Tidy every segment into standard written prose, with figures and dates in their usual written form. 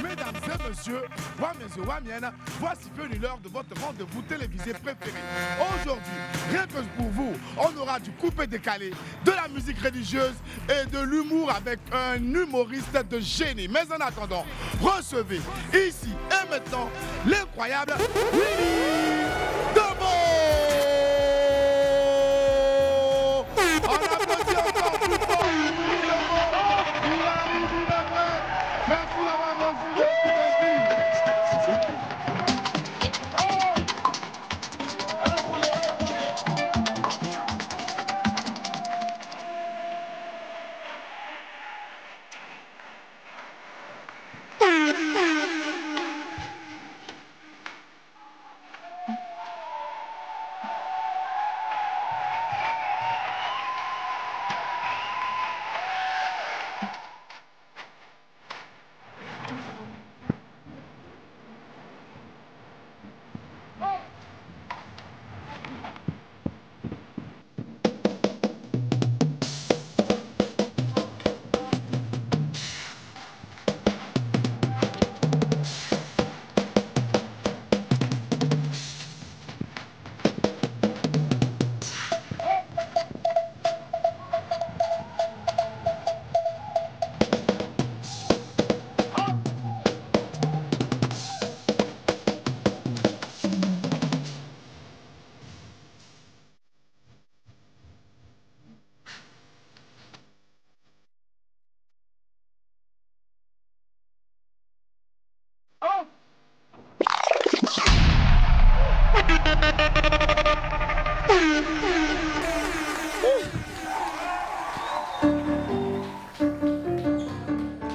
Mesdames et messieurs, voici venu l'heure de votre rendez-vous télévisé préféré. Aujourd'hui, rien que pour vous, on aura du coupé-décalé, de la musique religieuse et de l'humour avec un humoriste de génie. Mais en attendant, recevez ici et maintenant l'incroyable Willy Debo. On applaudit encore plus fort. Merci d'avoir reçu.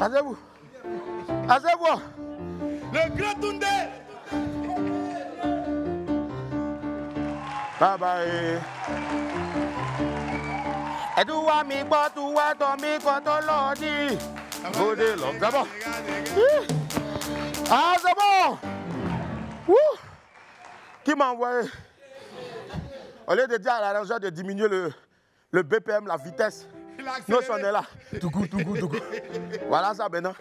Asseyez-vous. Asseyez-vous. Le grand Toundé. Bye bye. Et tout va mi quoi, tout va tomber quoi, tout l'ordi. C'est bon. Ah, c'est bon. Ouh. Qui m'a envoyé? Au lieu de dire à l'arrangeur de diminuer le BPM, la vitesse, nous on est là. Tout coup. Voilà ça maintenant.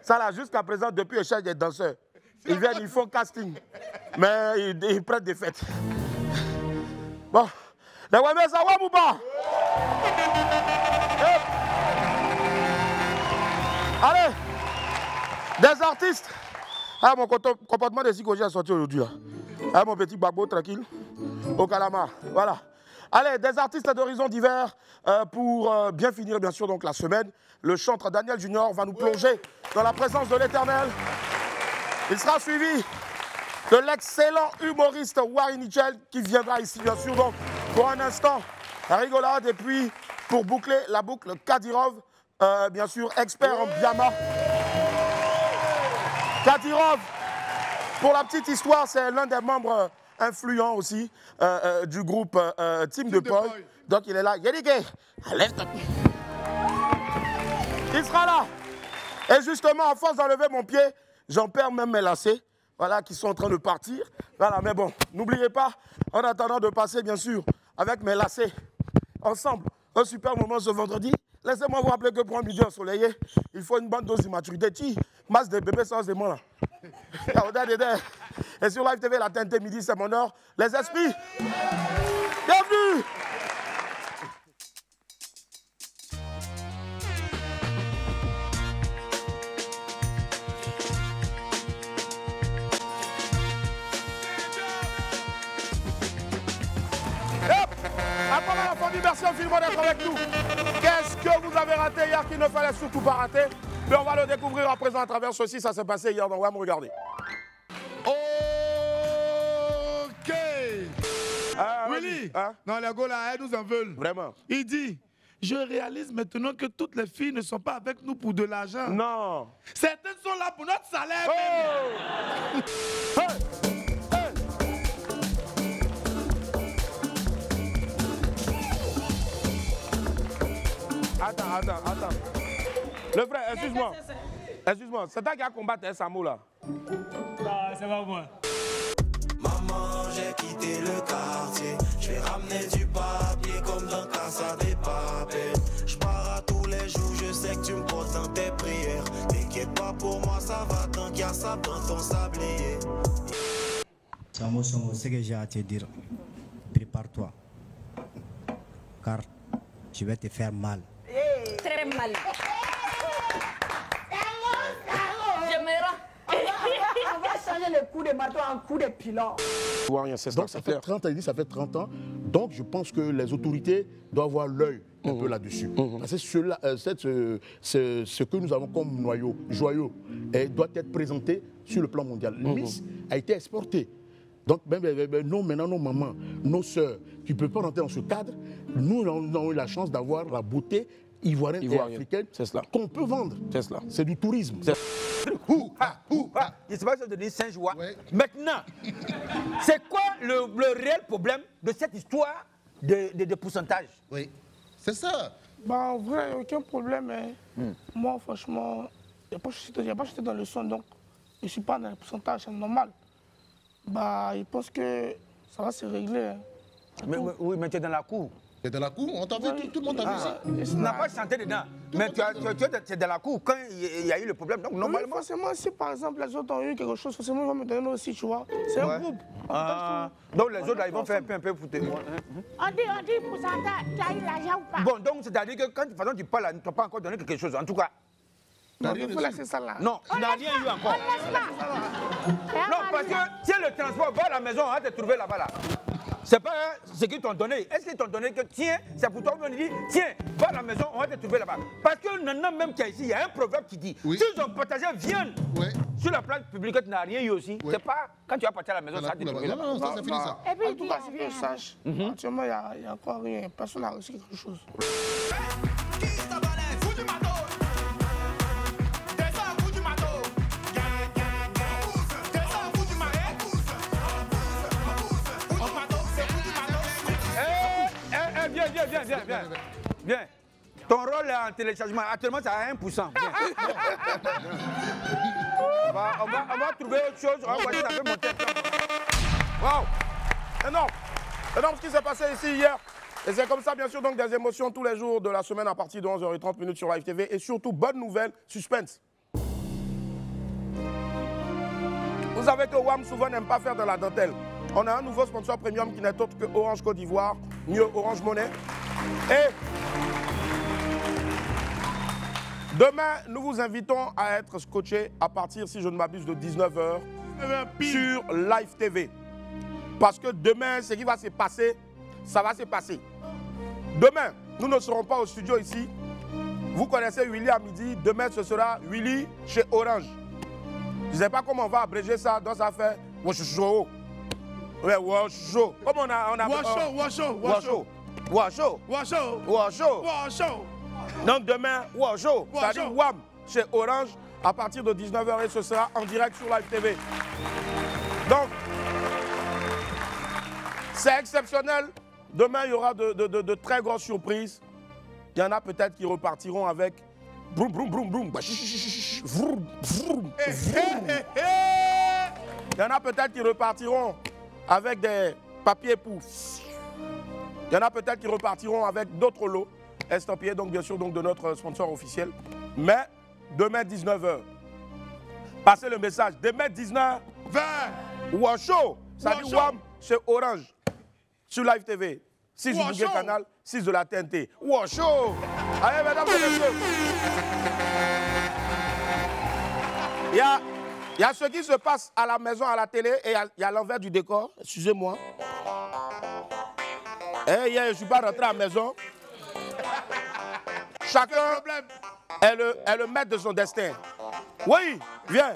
Ça là, jusqu'à présent, depuis le cherche des danseurs. Ils viennent, ils font casting. Mais ils prennent des fêtes. Bon. Les Wemés, ça va ou pas? Allez. Des artistes. Ah, mon comportement de psychologie a sorti aujourd'hui là. Ah, mon petit Gbagbo, tranquille. Au Calamar. Voilà. Allez, des artistes d'horizons divers pour bien finir, bien sûr, donc la semaine. Le chantre Daniel Junior va nous plonger dans la présence de l'Éternel. Il sera suivi de l'excellent humoriste Wari Nichel qui viendra ici, bien sûr, donc pour un instant, la rigolade. Et puis, pour boucler la boucle, Kadirov, bien sûr, expert en Biama. Kadirov, pour la petite histoire, c'est l'un des membres influents aussi du groupe Team de Paul. Donc il est là. Yédiké, lève-toi. Il sera là. Et justement, à force d'enlever mon pied, j'en perds même mes lacets. Voilà, qui sont en train de partir. Voilà, mais bon, n'oubliez pas, en attendant de passer, bien sûr, avec mes lacets, ensemble, un super moment ce vendredi. Laissez-moi vous rappeler que pour un milieu ensoleillé, il faut une bonne dose d'immaturité. Masse de bébés sans des là. Et sur Live TV, la TNT midi, c'est mon heure. Les esprits, bienvenue! Attends la famille, merci infiniment d'être avec nous. Qu'est-ce que vous avez raté hier qu'il ne fallait surtout pas rater? Mais on va le découvrir à présent à travers ceci. Ça s'est passé hier dans WAM, regardez. Ok. Willy, hein? non, les gars là, elles nous en veulent. Vraiment? Il dit, je réalise maintenant que toutes les filles ne sont pas avec nous pour de l'argent. Non. Certaines sont là pour notre salaire. Oh. Hey. Attends. Le frère, excuse-moi, c'est toi qui as combattu Samo là? Non, c'est pas moi. Maman, j'ai quitté le quartier. J'ai ramené du papier comme dans Casa des Papel. Je pars à tous les jours, je sais que tu me poses dans tes prières. T'inquiète pas pour moi ça va tant qu'il y a ça dans ton sablier. Samo, ce que j'ai à te dire, prépare-toi, car tu vas te faire mal. Très mal. On va changer le coup de marteau en coup de pilon. Donc ça fait 30 ans, il dit ça fait 30 ans. Donc je pense que les autorités doivent avoir l'œil un peu là-dessus. Parce que ce que nous avons comme joyau doit être présenté sur le plan mondial. Le Miss a été exporté. Donc nous, maintenant, nos mamans, nos sœurs, qui ne peuvent pas rentrer dans ce cadre, nous avons eu la chance d'avoir la beauté ivoirienne et africaine qu'on peut vendre. C'est cela. C'est du tourisme. Je ne sais pas si je dis Saint-Joie. Ouais. Maintenant, c'est quoi le réel problème de cette histoire de pourcentage? Oui, c'est ça. Bah, en vrai, aucun problème. Hein. Moi, franchement, je n'ai pas chuté dans le son, donc je ne suis pas dans le pourcentage, c'est normal. Bah, je pense que ça va se régler. Hein. Oui, mais tu es dans la cour. Tu es dans la cour? On t'a vu, tout le monde t'a vu ça? Tu n'as pas chanté dedans. Mais tu es dans la cour quand il y a eu le problème. Donc, normalement. Oui, forcément, si par exemple les autres ont eu quelque chose, forcément, ils vont me donner aussi, tu vois. C'est un groupe. Donc, les autres, là, ils vont faire un peu foutre. On dit pourcentage, tu as eu l'argent ou pas? Bon, donc, c'est-à-dire que quand tu parles, tu n'as pas encore donné quelque chose. En tout cas. Non, il faut laisser ça là. Non, tu n'as rien eu encore. Non, parce que si le transport va à la maison, on va te trouver là-bas. Là. C'est pas ce qu'ils t'ont donné. Est-ce qu'ils t'ont donné que tiens, c'est pour toi qu'on dit tiens, va à la maison, on va te trouver là-bas. Parce que maintenant même qu'il y a ici, il y a un proverbe qui dit s'ils ont partagé viande sur la place publique, tu n'as rien eu aussi. C'est pas quand tu vas partir à la maison, ça va te trouver là-bas. Non, ça c'est fini ça. Et puis, En tout cas, c'est que je sache. Actuellement, il n'y a encore rien. Personne n'a reçu quelque chose. Viens. Ton rôle est en téléchargement. Actuellement, c'est à 1%. Viens. on va trouver autre chose. On va voir si ça peut monter. Waouh! Énorme! Énorme ce qui s'est passé ici hier. Et c'est comme ça, bien sûr, donc des émotions tous les jours de la semaine à partir de 11h30 sur Live TV. Et surtout, bonne nouvelle, suspense. Vous savez que WAM souvent n'aime pas faire de la dentelle. On a un nouveau sponsor premium qui n'est autre que Orange Côte d'Ivoire, mieux Orange Monnaie. Et demain, nous vous invitons à être scotchés à partir, si je ne m'abuse, de 19h sur Live TV. Parce que demain, ce qui va se passer, ça va se passer. Demain, nous ne serons pas au studio ici. Vous connaissez Willy à midi. Demain, ce sera Willy chez Orange. Je ne sais pas comment on va abréger ça. Donc ça fait Washo. Ouais, Washo. Comme on a Washo. Donc demain, Washo. C'est-à-dire WAM chez Orange à partir de 19h et ce sera en direct sur Live TV. Donc, c'est exceptionnel. Demain, il y aura de très grosses surprises. Il y en a peut-être qui repartiront avec broum, broum, broum, broum. Vroom, vroom, vroom. Il y en a peut-être qui repartiront avec des papiers poufs. Il y en a peut-être qui repartiront avec d'autres lots estampillés, donc bien sûr donc, de notre sponsor officiel. Mais demain 19h, passez le message. Demain 19h, Washo, ça dit WAM chez Orange, sur Live TV. 6 du Bouguet Canal, 6 de la TNT. Washo! Allez, mesdames et messieurs. Il y a ce qui se passe à la maison, à la télé, et il y a l'envers du décor. Excusez-moi. Et hier, je ne suis pas rentré à la maison. Chacun est le maître de son destin. Oui, viens.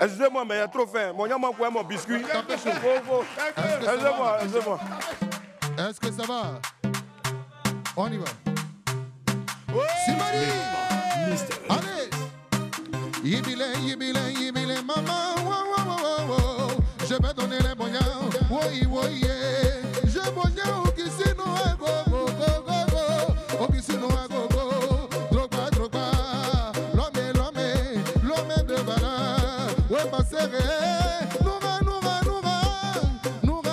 Excusez-moi, mais il y a trop faim. Mon yam m'a mon biscuit. Excusez-moi. Est-ce que ça va? On y va. Simari! Allez! Yibile, maman, wow. Je vais donner les bognons, oui, yeah. Je bognons, au kissino, go, au kissino, go, droga, l'homme de bala, ouais, ma serré, noura,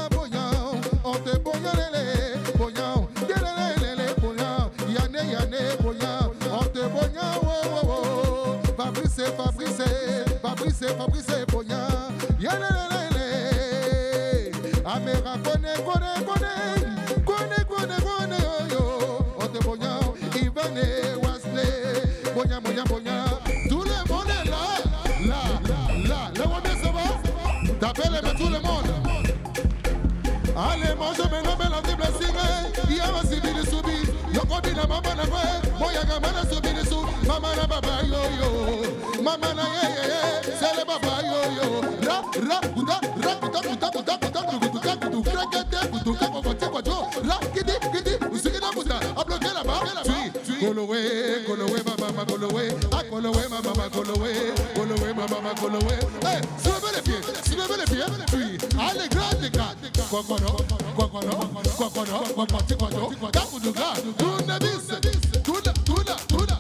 bognons, on te bognons, yane, bognons, on te bognons, wow, compris c'est Pogna. Amera connaît, yo. On te Pogna, Ivan et Wesley. Pogna. Tout le monde est là. Le monde ça va? T'appelles tout le monde. Allez, mange maintenant, mais la triple signe. Il y a un civil soubi. Yoko bina mama na kwe. Moya gamana soubi sou. Mama na baba yo. Mama na ye. C'est le baba yo. Ra, kuta. Golowe. Hey, soulevez les pieds. Puis, allez, grande les gars. Kokono.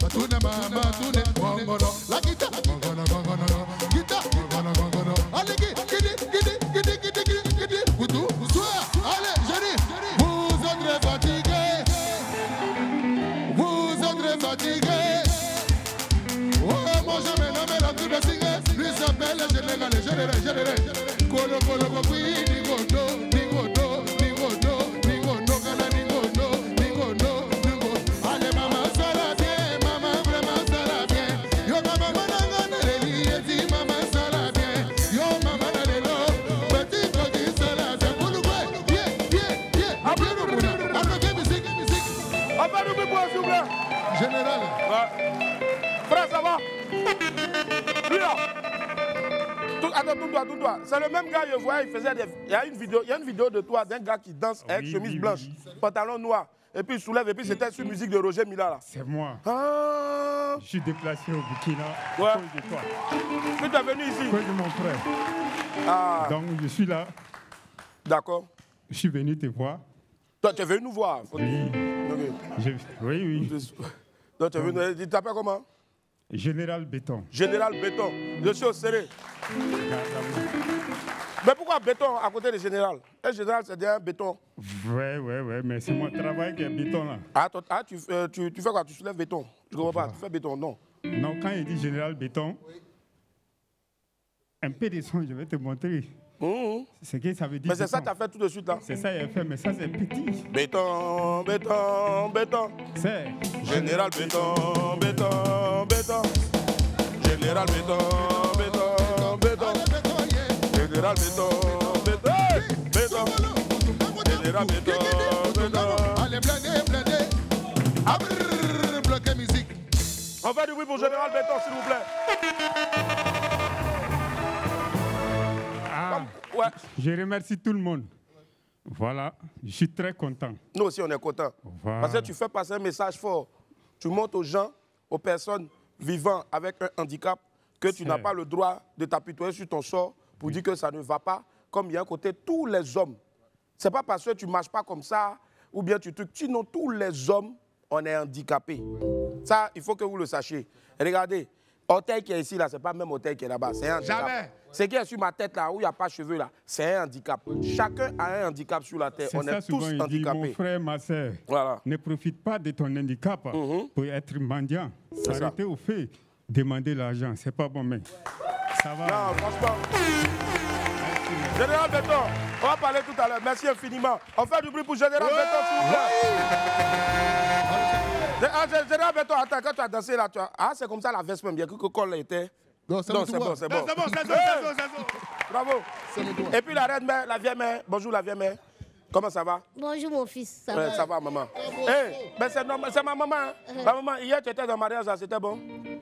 Tuna mama, tuna kongono. La guita. Guita. Allez, gidi. Allez, Jenny. Vous êtes fatigués. Oh, mon jamais nommé la triple signe. Lui s'appelle le général. Kolo, Allez, maman, ça la bien. Maman, vraiment, ça la bien. Yo, maman, maman, ça la bien. Yo, maman, petit petit, ça la bien. Pour le vrai, bien. Après, musique. Après, nous, s'il vous plaît. Général. Frère, ça va? Lui là. Attends, toi. C'est le même gars, je voyais, il faisait des... Il y a une vidéo de toi, d'un gars qui danse avec chemise blanche, pantalon noir, et puis il soulève, et puis c'était sur musique de Roger Mila là. C'est moi. Ah. Je suis déplacé au Burkina. Ouais. À cause de toi. Tu es venu ici? À cause de mon frère. Ah. Donc je suis là. D'accord. Je suis venu te voir. Toi, tu es venu nous voir? Oui. Okay. Oui. Donc tu es venu... Tu t'appelles comment? Général Béton. Général Béton. Je suis au serré. Mais pourquoi béton à côté de général? Un général, c'est déjà un béton. Ouais, mais c'est mon travail qui est béton là. Tu fais quoi? Tu soulèves béton? Je ne comprends pas. Tu fais béton, non? Non, quand il dit général béton, un peu de son, je vais te montrer. C'est que ça veut dire. Mais c'est ça que tu as fait tout de suite là? C'est ça qu'il a fait, mais ça c'est petit. Béton. C'est général béton. Général béton. Général béton. Général béton. Allez, blindé. Bloqué musique. On fait du bruit pour Général Béton, s'il vous plaît. Ouais. Je remercie tout le monde. Voilà, je suis très content. Nous aussi, on est contents. Voilà. Parce que tu fais passer un message fort. Tu montres aux gens, aux personnes vivant avec un handicap, que tu n'as pas le droit de t'apitoyer sur ton sort pour dire que ça ne va pas. Comme il y a un côté, tous les hommes. Ce n'est pas parce que tu ne marches pas comme ça, ou bien tu trucs. Sinon, tous les hommes, on est handicapés. Ça, il faut que vous le sachiez. Regardez, l'hôtel qui est ici, là, ce n'est pas le même hôtel qui est là-bas. C'est un handicap. Jamais. Ce qui est sur ma tête, là, où il n'y a pas de cheveux, là, c'est un handicap. Chacun a un handicap sur la terre. On est tous handicapés. Mon frère, ma soeur, voilà. Ne profite pas de ton handicap pour être mendiant. S'arrêter au fait, demander l'argent. C'est pas bon, mais ça va. Non, franchement. Général Béton, on va parler tout à l'heure. Merci infiniment. On fait du bruit pour Général Béton, s'il vous plaît. Général Béton, attends, quand tu as dansé là, c'est comme ça la veste même, bien que le col était. Non, c'est bon. Bravo. Et puis la reine mère, la vieille mère. Bonjour la vieille mère. Comment ça va? Bonjour mon fils. Ça va, maman. C'est ma maman. Ma maman, hier tu étais dans le mariage, c'était bon?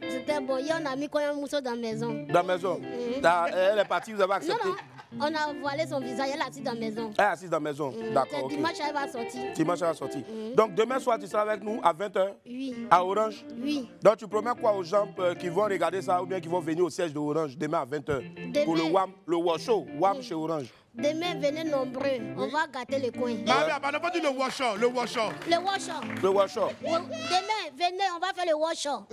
C'était bon. Hier on a mis quand même un mousseau dans la maison. Dans la maison? Elle est partie, vous avez accepté? Non. On a voilé son visage, elle est assise dans la maison. Elle est assise dans la maison, d'accord. Dimanche, elle va sortir. Dimanche, elle va sortir. Donc demain soir, tu seras avec nous à 20h? Oui. À Orange? Oui. Donc tu promets quoi aux gens qui vont regarder ça ou bien qui vont venir au siège de Orange demain à 20h? Pour le WAM show, WAM chez Orange. Demain, venez nombreux. On va gâter les coins. Non, mais pas dire le washout. Le washout. Demain, venez, on va faire le washout.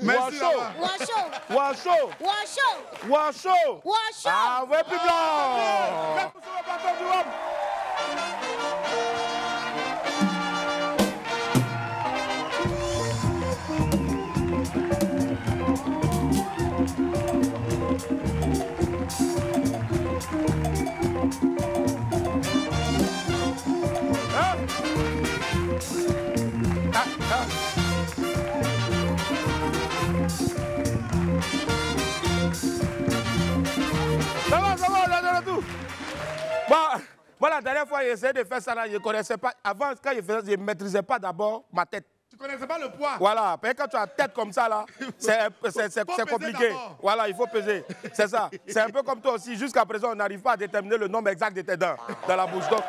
Washout. Ah, ouais, plus blanc. la dernière fois, j'ai essayé de faire ça, là, je ne connaissais pas. Avant, quand je faisais, je ne maîtrisais pas d'abord ma tête. Tu ne connaissais pas le poids? Voilà, parce que quand tu as la tête comme ça, là, c'est compliqué. Voilà, il faut peser. C'est ça. C'est un peu comme toi aussi. Jusqu'à présent, on n'arrive pas à déterminer le nombre exact de tes dents dans la bouche. Donc,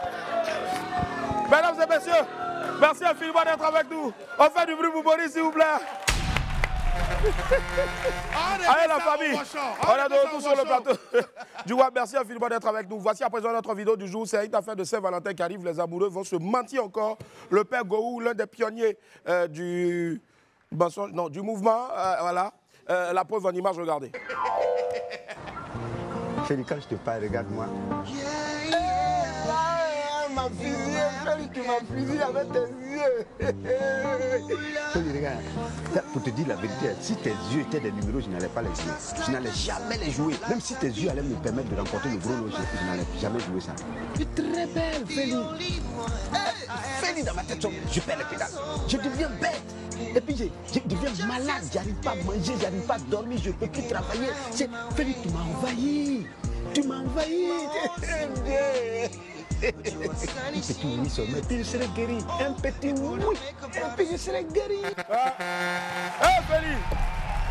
mesdames et messieurs, merci infiniment d'être avec nous. On fait du bruit pour Boris, s'il vous plaît. Allez la famille, on est de retour sur le plateau. Du coup, merci infiniment d'être avec nous. Voici à présent notre vidéo du jour. C'est une affaire de Saint-Valentin qui arrive. Les amoureux vont se mentir encore. Le père Gohou, l'un des pionniers du mouvement, voilà. La preuve en image, regardez. Félix, quand je te parle, regarde-moi. Ma fusillé, Félix, tu m'as fusillé avec tes yeux. Félix, regarde, pour te dire la vérité, si tes yeux étaient des numéros, je n'allais pas les jouer. Je n'allais jamais les jouer. Même si tes yeux allaient me permettre de remporter le gros lot, je n'allais jamais jouer ça. Tu es très belle, Félix. Félix, dans ma tête, je perds les pédales. Je deviens bête. Et puis je deviens malade, j'arrive pas à manger, j'arrive pas à dormir, je ne peux plus travailler. Félix, tu m'as envahi. Tu m'as envahi. Un petit oui seulement, puis je serai guéri. Un petit oui, et puis je serai guéri. Hé Félix,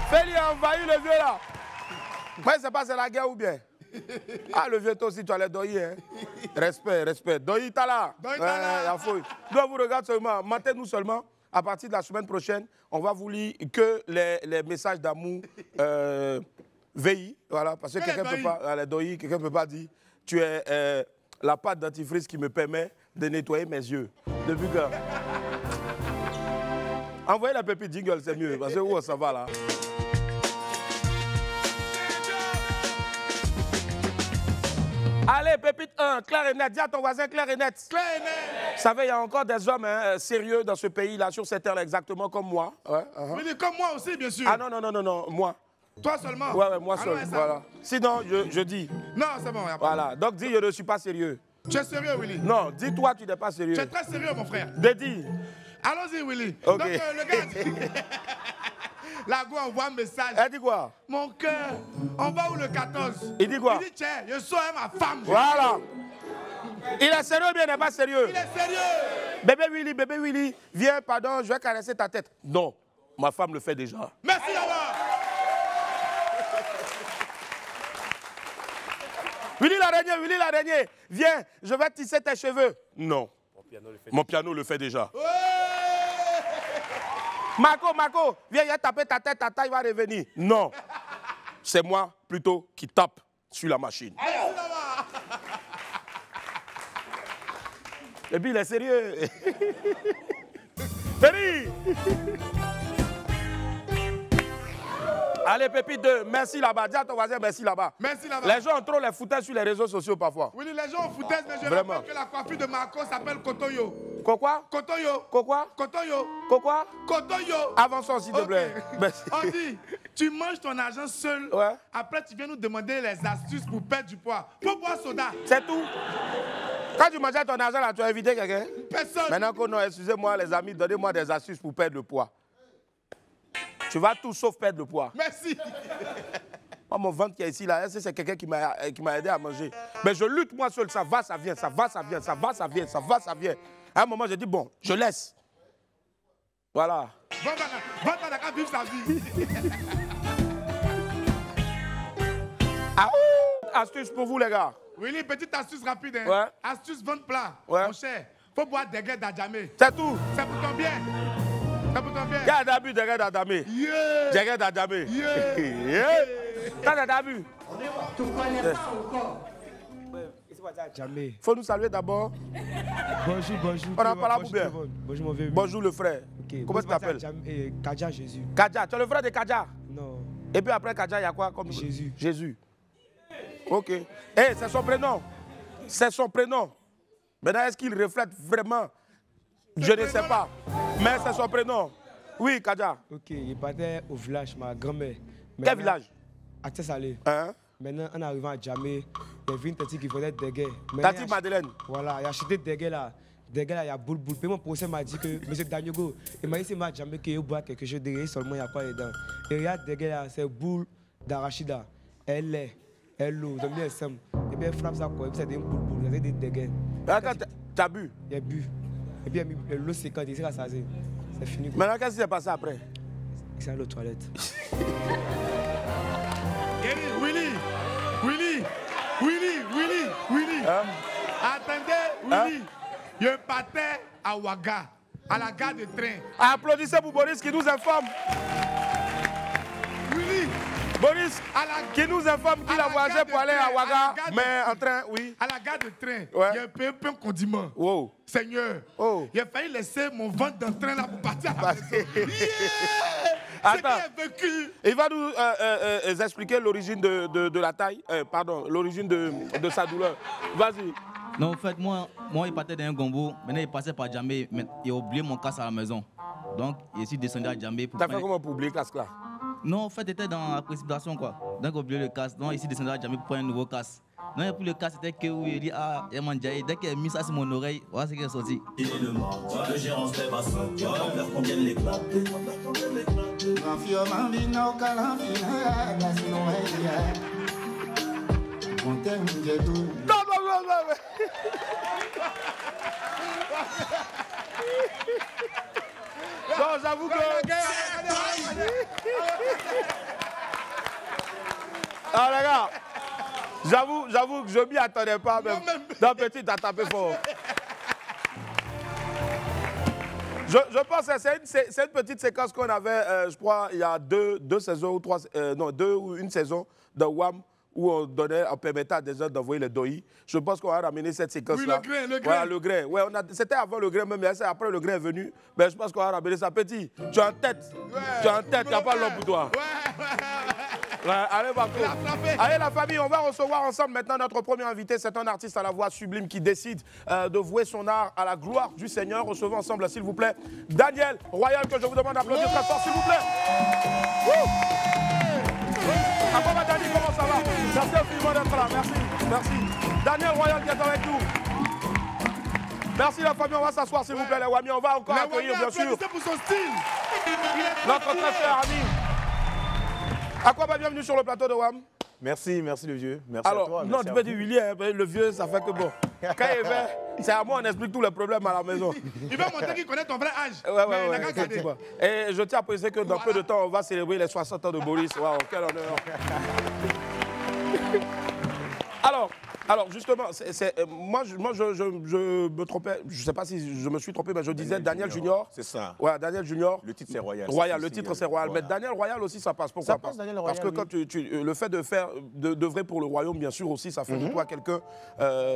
Félix a envahi le vieux là. Moi je sais pas c'est la guerre ou bien. Ah le vieux toi aussi tu allais doyer. Hein? Respect, respect. Doyi t'as là. Je dois vous regarder seulement, mentez-nous seulement. À partir de la semaine prochaine, on va vous lire que les messages d'amour VI. Voilà, parce que quelqu'un ne peut pas, les doyi, quelqu'un peut pas dire tu es la pâte dentifrice qui me permet de nettoyer mes yeux. Depuis que... Envoyez la pépite jingle, c'est mieux, parce que où ça va là. Allez, pépite 1, clair et net. Dis à ton voisin clair et net. Clair et net. Vous savez, il y a encore des hommes sérieux dans ce pays-là, sur cette terre, exactement comme moi. Ouais, Mais comme moi aussi, bien sûr. Ah non, moi. Toi seulement? Ouais, moi seul, voilà. Sinon, je dis. Non, c'est bon, voilà, donc dis, je ne suis pas sérieux. Tu es sérieux, Willy? Non, dis-toi, tu n'es pas sérieux. Tu es très sérieux, mon frère. Dis. Allons-y, Willy. Ok. Donc, le gars... La go envoie un message. Elle dit quoi? Mon cœur, on va où le 14? Il dit quoi? Il dit, tiens, je sois ma femme. Voilà. Il est sérieux ou bien il n'est pas sérieux? Il est sérieux. Bébé Willy, viens, pardon, je vais caresser ta tête. Non, ma femme le fait déjà. Merci d'avoir. Willy l'araignée, viens, je vais tisser tes cheveux. Non, mon piano le fait déjà. Ouais. Marco, viens, il va taper ta tête, ta taille va revenir. Non, c'est moi plutôt qui tape sur la machine. Et puis il est sérieux. Félix. Allez, Pépite 2, merci là-bas. Dis à ton voisin merci là-bas. Merci là-bas. Les gens ont trop les foutaises sur les réseaux sociaux parfois. Oui, les gens ont foutaises, mais je rappelle que la coiffure de Marco s'appelle Kotoyo. Quoi? Kotoyo. Quoi? Kotoyo. Quoi? Kotoyo. Avançons, s'il te plaît. Merci. On dit, tu manges ton argent seul. Ouais. Après, tu viens nous demander les astuces pour perdre du poids. Pour boire soda. C'est tout. Quand tu mangeais ton argent, là, tu as invité quelqu'un? Personne. Maintenant que non, excusez-moi, les amis, donnez-moi des astuces pour perdre le poids. Tu vas tout sauf perdre le poids. Merci. Moi, mon ventre qui est ici, là, c'est quelqu'un qui m'a aidé à manger. Mais je lutte moi seul, ça va, ça vient, ça va, ça vient, ça va, ça vient, ça va, ça vient. À un moment, j'ai dit, bon, je laisse. Voilà. Va qu'à vivre sa vie. Astuce pour vous, les gars. Oui, petite astuce rapide. Hein. Ouais. Astuce vente plat. Ouais. Mon cher, faut boire des graines d'Adjamé. C'est tout. C'est pour ton bien. C'est pour ton bien. Il y a d'abus de graines d'Adjamé. Yeah. Des graines d'Adjamé. Yeah. T'as d'abus. Tu connais pas encore. Faut nous saluer d'abord. Bonjour. On en parle pour bien. Bonjour mon vieux. Bonjour le frère. Okay. Comment tu t'appelles? Kadja Jésus. Kadja, tu es le frère de Kadja? Non. Et puis après Kadja, il y a quoi comme Jésus. Jésus. Ok. C'est son prénom. C'est son prénom. Maintenant, est-ce qu'il reflète vraiment? Je ne sais pas. Mais c'est son prénom. Oui, Kadja. Ok, il partait au village, ma grand-mère. Quel village? À Tessalé. Hein? Maintenant, en arrivant à Djamé, il y avait une tati qui faisait des guerres. Tati Madeleine. Voilà, il a acheté des guerres là. Des guerres là, il y a boule. Puis mon procès m'a dit que, M. Dagnogo, il m'a dit c'est à Djamé qu'il boit quelque chose de seulement il n'y a pas dedans. Et regarde des guerres là, c'est boule d'arachida. Elle est, elle l'eau, j'aime bien SM. Et bien, frappe ça quoi, c'est des boule, c'est des guerres. Tu as bu? Il a bu. Et puis il a mis l'eau sécante, il s'est rassasié. C'est fini. Maintenant, qu'est-ce qui s'est passé après? Il s'est allé aux toilettes. Willy. Attendez, Willy. Il y a un patin à Ouaga, à la gare de train. Applaudissez pour Boris qui nous informe. Willy. Boris, qui nous informe qu'il a voyagé pour aller à Ouaga, mais en train, oui. À la gare de train, ouais. Il y a un peu de condiment. Wow. Seigneur, il a failli laisser mon ventre dans le train là pour partir à la maison. Attends, il va nous expliquer l'origine de la taille, l'origine de sa douleur. Vas-y. Non, en fait, moi, il partait d'un gombo, maintenant il passait par Djambé, mais il a oublié mon casque à la maison. Donc, il est descendu à Djambé. Tu as fait comment pour oublier le casque là? Non, en fait, il était dans la précipitation, quoi. Donc, il a oublié le casque. Donc, ici, descendu à Djambé pour prendre un nouveau casque. Non, et pour le casque, c'était que il dit, ah, il m'a dit, dès qu'il a mis ça sur mon oreille, voilà ce qui est sorti. Il est le mort, le gérant se lève à son cœur, on pleure combien de l'éclat. Non, j'avoue que... Ah les gars, j'avoue que je m'y attendais pas même. Non, petit, t'as tapé fort. Je pense que c'est une petite séquence qu'on avait, je crois, il y a deux saisons ou trois, non, une saison de WAM où on permettait à des gens d'envoyer les doi. Je pense qu'on a ramené cette séquence-là. Oui, le grain. Voilà, le grain. Ouais, c'était avant le grain même, mais après le grain est venu. Mais je pense qu'on a ramené ça. Petit, tu es en tête. Ouais, tu es en tête, il n'y a pas l'homme pour toi. Ouais, allez, Marco. Allez, la famille, on va recevoir ensemble maintenant notre premier invité. C'est un artiste à la voix sublime qui décide de vouer son art à la gloire du Seigneur. Recevons ensemble, s'il vous plaît, Daniel Royal, que je vous demande d'applaudir très fort, s'il vous plaît. Après, Daniel, comment ça va? Merci infiniment d'être là. Merci. Daniel Royal qui est avec nous. Merci la famille, on va s'asseoir, s'il vous plaît, les Wami. On va encore accueillir, bien sûr, pour son style. notre très cher ami. Aquaba, bienvenue sur le plateau de WAM. Merci le vieux. Merci alors, à toi. Non, tu peux dire Willy, hein, le vieux, ça fait que bon. Quand il vient, c'est à moi, on explique tous les problèmes à la maison. Il va montrer qu'il connaît ton vrai âge. Ouais, effectivement. Et je tiens à préciser que dans peu de temps, on va célébrer les 60 ans de Boris. Waouh, quel honneur. Alors justement, moi je me trompais, je ne sais pas si je me suis trompé, mais je disais Daniel Junior. C'est ça. Ouais, Daniel Junior. Le titre c'est Royal. Royal, le titre c'est Royal. Voilà. Mais Daniel Royal aussi, ça passe. Pourquoi? Ça passe, Daniel Royal, parce que quand le fait d'œuvrer pour le royaume, bien sûr aussi, ça fait de toi quelqu'un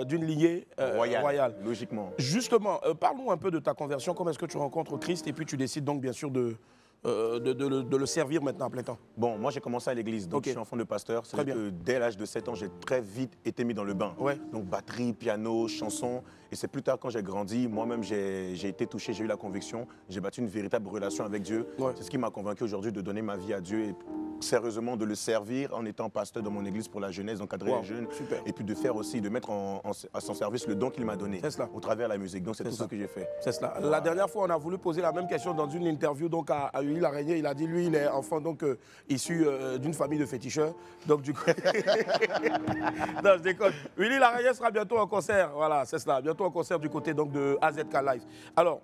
d'une lignée royale. Logiquement. Justement, parle-nous un peu de ta conversion. Comment est-ce que tu rencontres Christ et puis tu décides donc bien sûr de le servir maintenant à plein temps? Bon, moi j'ai commencé à l'église, donc je suis enfant de pasteur. C'est que dès l'âge de 7 ans, j'ai très vite été mis dans le bain. Ouais. Donc batterie, piano, chanson. Et c'est plus tard quand j'ai grandi, moi-même j'ai été touché, j'ai eu la conviction, j'ai bâti une véritable relation avec Dieu. Ouais. C'est ce qui m'a convaincu aujourd'hui de donner ma vie à Dieu et sérieusement de le servir en étant pasteur dans mon église pour la jeunesse, d'encadrer les jeunes. Super. Et puis de faire aussi, de mettre à son service le don qu'il m'a donné au travers de la musique. Donc c'est tout ce que j'ai fait. C'est cela. Voilà. La dernière fois, on a voulu poser la même question dans une interview donc à Willy Laraignée. Il a dit, lui, il est enfant donc issu d'une famille de féticheurs. Donc du coup... non, je déconne. Willy Laraignée sera bientôt en concert. Voilà, c'est cela. Bientôt en concert du côté donc de AZK Live. Alors,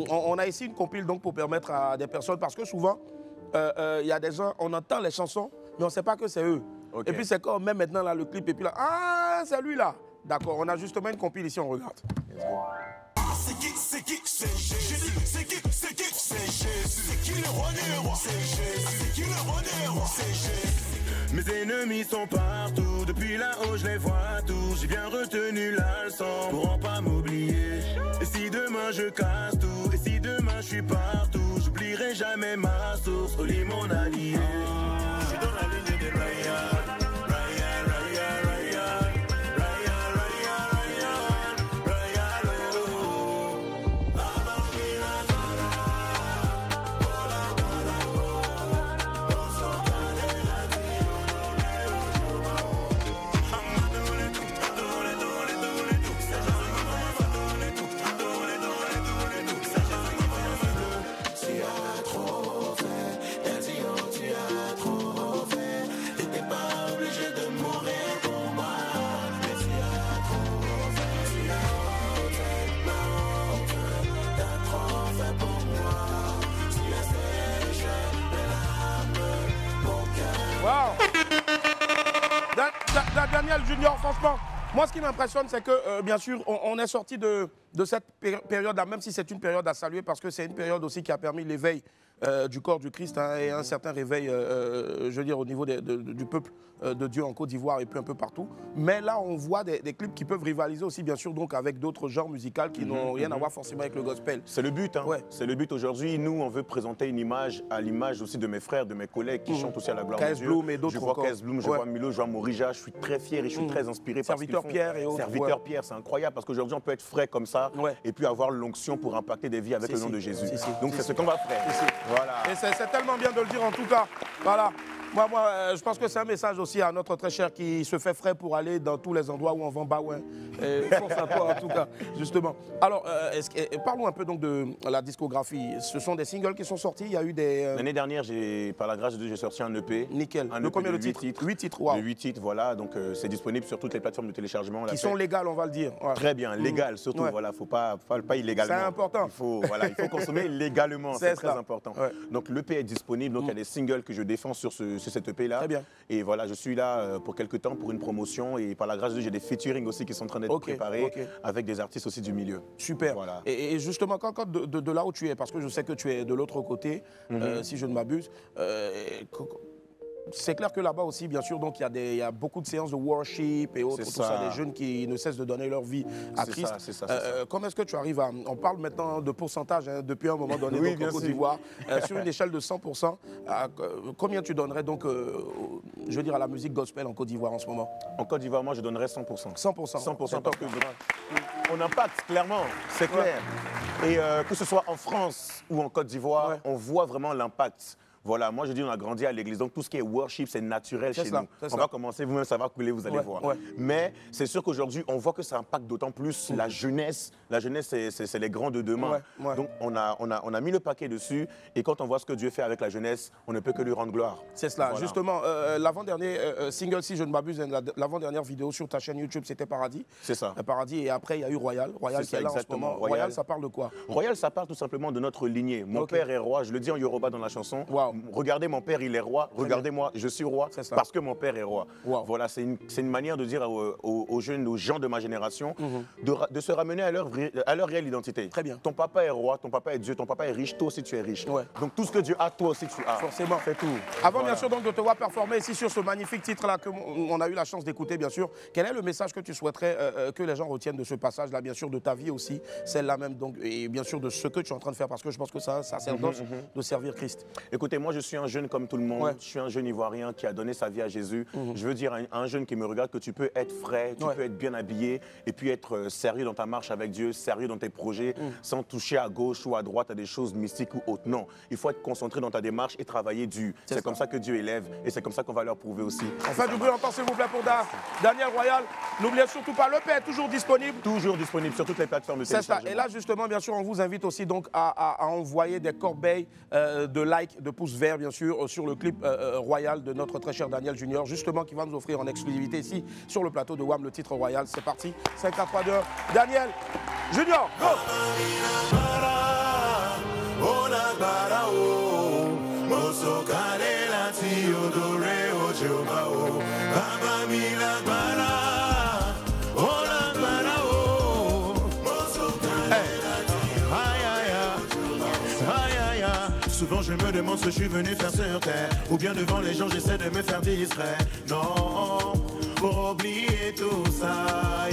on a ici une compile donc pour permettre à des personnes, parce que souvent, il y a des gens, on entend les chansons, mais on ne sait pas que c'est eux. Okay. Et puis c'est comme même maintenant là, le clip, et puis là, ah, c'est lui là. D'accord, on a justement une compile ici, on regarde. C'est qui, c'est Jésus. C'est qui, c'est Jésus. C'est qui le roi des rois? C'est Jésus. C'est qui le roi des rois? C'est Jésus. Mes ennemis sont partout, depuis là-haut je les vois tous. J'ai bien retenu la leçon pour en pas m'oublier. Et si demain je casse tout, et si demain je suis partout, j'oublierai jamais ma source, relie mon allié. Je suis dans la ligne des Ryan. Daniel Junior, franchement, moi ce qui m'impressionne, c'est que bien sûr, on est sorti de cette période-là, même si c'est une période à saluer, parce que c'est une période aussi qui a permis l'éveil du corps du Christ et un certain réveil, je veux dire, au niveau du peuple de Dieu en Côte d'Ivoire et puis un peu partout. Mais là, on voit des clips qui peuvent rivaliser aussi, bien sûr, donc avec d'autres genres musicaux qui n'ont rien à voir forcément avec le gospel. C'est le but, hein. Ouais. C'est le but aujourd'hui. Nous, on veut présenter une image à l'image aussi de mes frères, de mes collègues qui chantent aussi à la gloire de Dieu. Bloom et d'autres Je vois Kez Bloom, je vois Milo, je vois Morija. Je suis très fier et je suis très inspiré par ce qu'ils font. Serviteur Pierre et autres. Serviteur Pierre, c'est incroyable parce qu'aujourd'hui, on peut être frais comme ça et puis avoir l'onction pour impacter des vies avec le nom de Jésus. Donc, c'est ce qu'on va faire. Voilà. Et c'est tellement bien de le dire en tout cas. Voilà. Moi, je pense que c'est un message aussi à notre très cher qui se fait frais pour aller dans tous les endroits où on vend Baouin. Force à toi, en tout cas, justement. Alors, parlons un peu donc de la discographie. Ce sont des singles qui sont sortis. Il y a eu des... L'année dernière, par la grâce de Dieu, j'ai sorti un EP. Nickel. De combien de 8 titres 8 titres, wow. De 8 titres, voilà. Donc, c'est disponible sur toutes les plateformes de téléchargement. Qui sont légales, on va le dire. Ouais. Très bien, légales, surtout. Voilà, faut pas illégalement. C'est important. Il faut consommer légalement, c'est très important. Ouais. Donc, l'EP est disponible. Donc, il y a des singles que je défends sur cet EP-là. Très bien. Et voilà, je suis là pour quelques temps pour une promotion et par la grâce de Dieu, j'ai des featuring aussi qui sont en train d'être préparés avec des artistes aussi du milieu. Super. Voilà. Et justement, quand de là où tu es, parce que je sais que tu es de l'autre côté, si je ne m'abuse, c'est clair que là-bas aussi, bien sûr, donc il y a beaucoup de séances de worship et autres, tout ça, des jeunes qui ne cessent de donner leur vie à Christ. Comment est-ce que tu arrives à... On parle maintenant de pourcentage, hein, depuis un moment donné, donc, en Côte d'Ivoire, sur une échelle de 100%, combien tu donnerais donc, je veux dire, à la musique gospel en Côte d'Ivoire en ce moment? En Côte d'Ivoire, moi, je donnerais 100%. 100%. 100% parce que on impacte, clairement, c'est clair. Et que ce soit en France ou en Côte d'Ivoire, on voit vraiment l'impact. Voilà, moi je dis on a grandi à l'église, donc tout ce qui est worship, c'est naturel chez nous. On va commencer, vous-même ça va couler, vous allez voir. Mais c'est sûr qu'aujourd'hui, on voit que ça impacte d'autant plus la jeunesse. La jeunesse, c'est les grands de demain. Donc on a mis le paquet dessus, et quand on voit ce que Dieu fait avec la jeunesse, on ne peut que lui rendre gloire. C'est cela. Voilà. Justement, l'avant-dernier single, si je ne m'abuse, l'avant-dernière vidéo sur ta chaîne YouTube, c'était Paradis. C'est ça. Paradis, et après il y a eu Royal. Royal qui est là en ce moment. Royal, ça parle de quoi? Royal, ça parle tout simplement de notre lignée. Mon père est roi, je le dis en Yoruba dans la chanson. Regardez, mon père, il est roi. Regardez-moi, je suis roi parce que mon père est roi. Voilà, c'est une manière de dire aux jeunes, aux gens de ma génération, de se ramener à leur réelle identité. Très bien. Ton papa est roi, ton papa est Dieu, ton papa est riche, toi aussi tu es riche. Donc tout ce que Dieu a, toi aussi tu as. Forcément. C'est tout. Avant, bien sûr, donc, de te voir performer ici sur ce magnifique titre-là qu'on a eu la chance d'écouter, bien sûr, quel est le message que tu souhaiterais que les gens retiennent de ce passage-là, bien sûr, de ta vie aussi, celle-là même, donc, et bien sûr de ce que tu es en train de faire, parce que je pense que ça sert de servir Christ. Écoutez, moi je suis un jeune comme tout le monde, je suis un jeune Ivoirien qui a donné sa vie à Jésus. Je veux dire à un jeune qui me regarde que tu peux être frais, tu peux être bien habillé et puis être sérieux dans ta marche avec Dieu, sérieux dans tes projets, sans toucher à gauche ou à droite à des choses mystiques ou autres. Non, il faut être concentré dans ta démarche et travailler dur. C'est comme ça que Dieu élève et c'est comme ça qu'on va leur prouver aussi. Enfin, du bruit longtemps s'il vous plaît pour Daniel Royal. N'oubliez surtout pas, l'EP est toujours disponible. Toujours disponible sur toutes les plateformes de téléchargement. C'est ça. Et là, justement, bien sûr, on vous invite aussi donc à envoyer des corbeilles de likes, de pouces verts, bien sûr, sur le clip Royal de notre très cher Daniel Junior, justement, qui va nous offrir en exclusivité ici, sur le plateau de WAM, le titre Royal. C'est parti, 5, 4, 3, 2, Daniel Junior, go! Souvent je me demande ce que je suis venu faire sur terre, ou bien devant les gens j'essaie de me faire distrait. Non, pour oublier tout ça,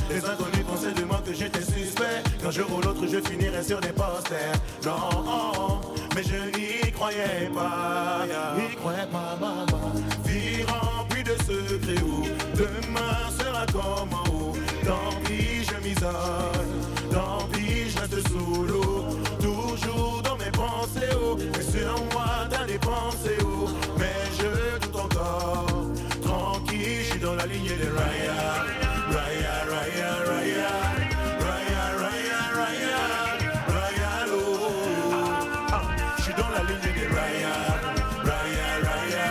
Les inconnus pensaient de moi que j'étais suspect, qu'un jour ou l'autre je finirais sur des posters. Non, mais je n'y croyais pas, n'y croyais pas, maman. Vie remplie de secrets où demain sera comment. Tant pis je m'isole, tant pis je reste sous l'eau. Toujours dans mes pensées, mais sur moi t'as des pensées, mais je doute encore. Tranquille, je suis dans la lignée des Raya, Raya, Raya, Raya, Raya, Raya, Raya, Raya, je suis dans la lignée des Raya, Raya, Raya,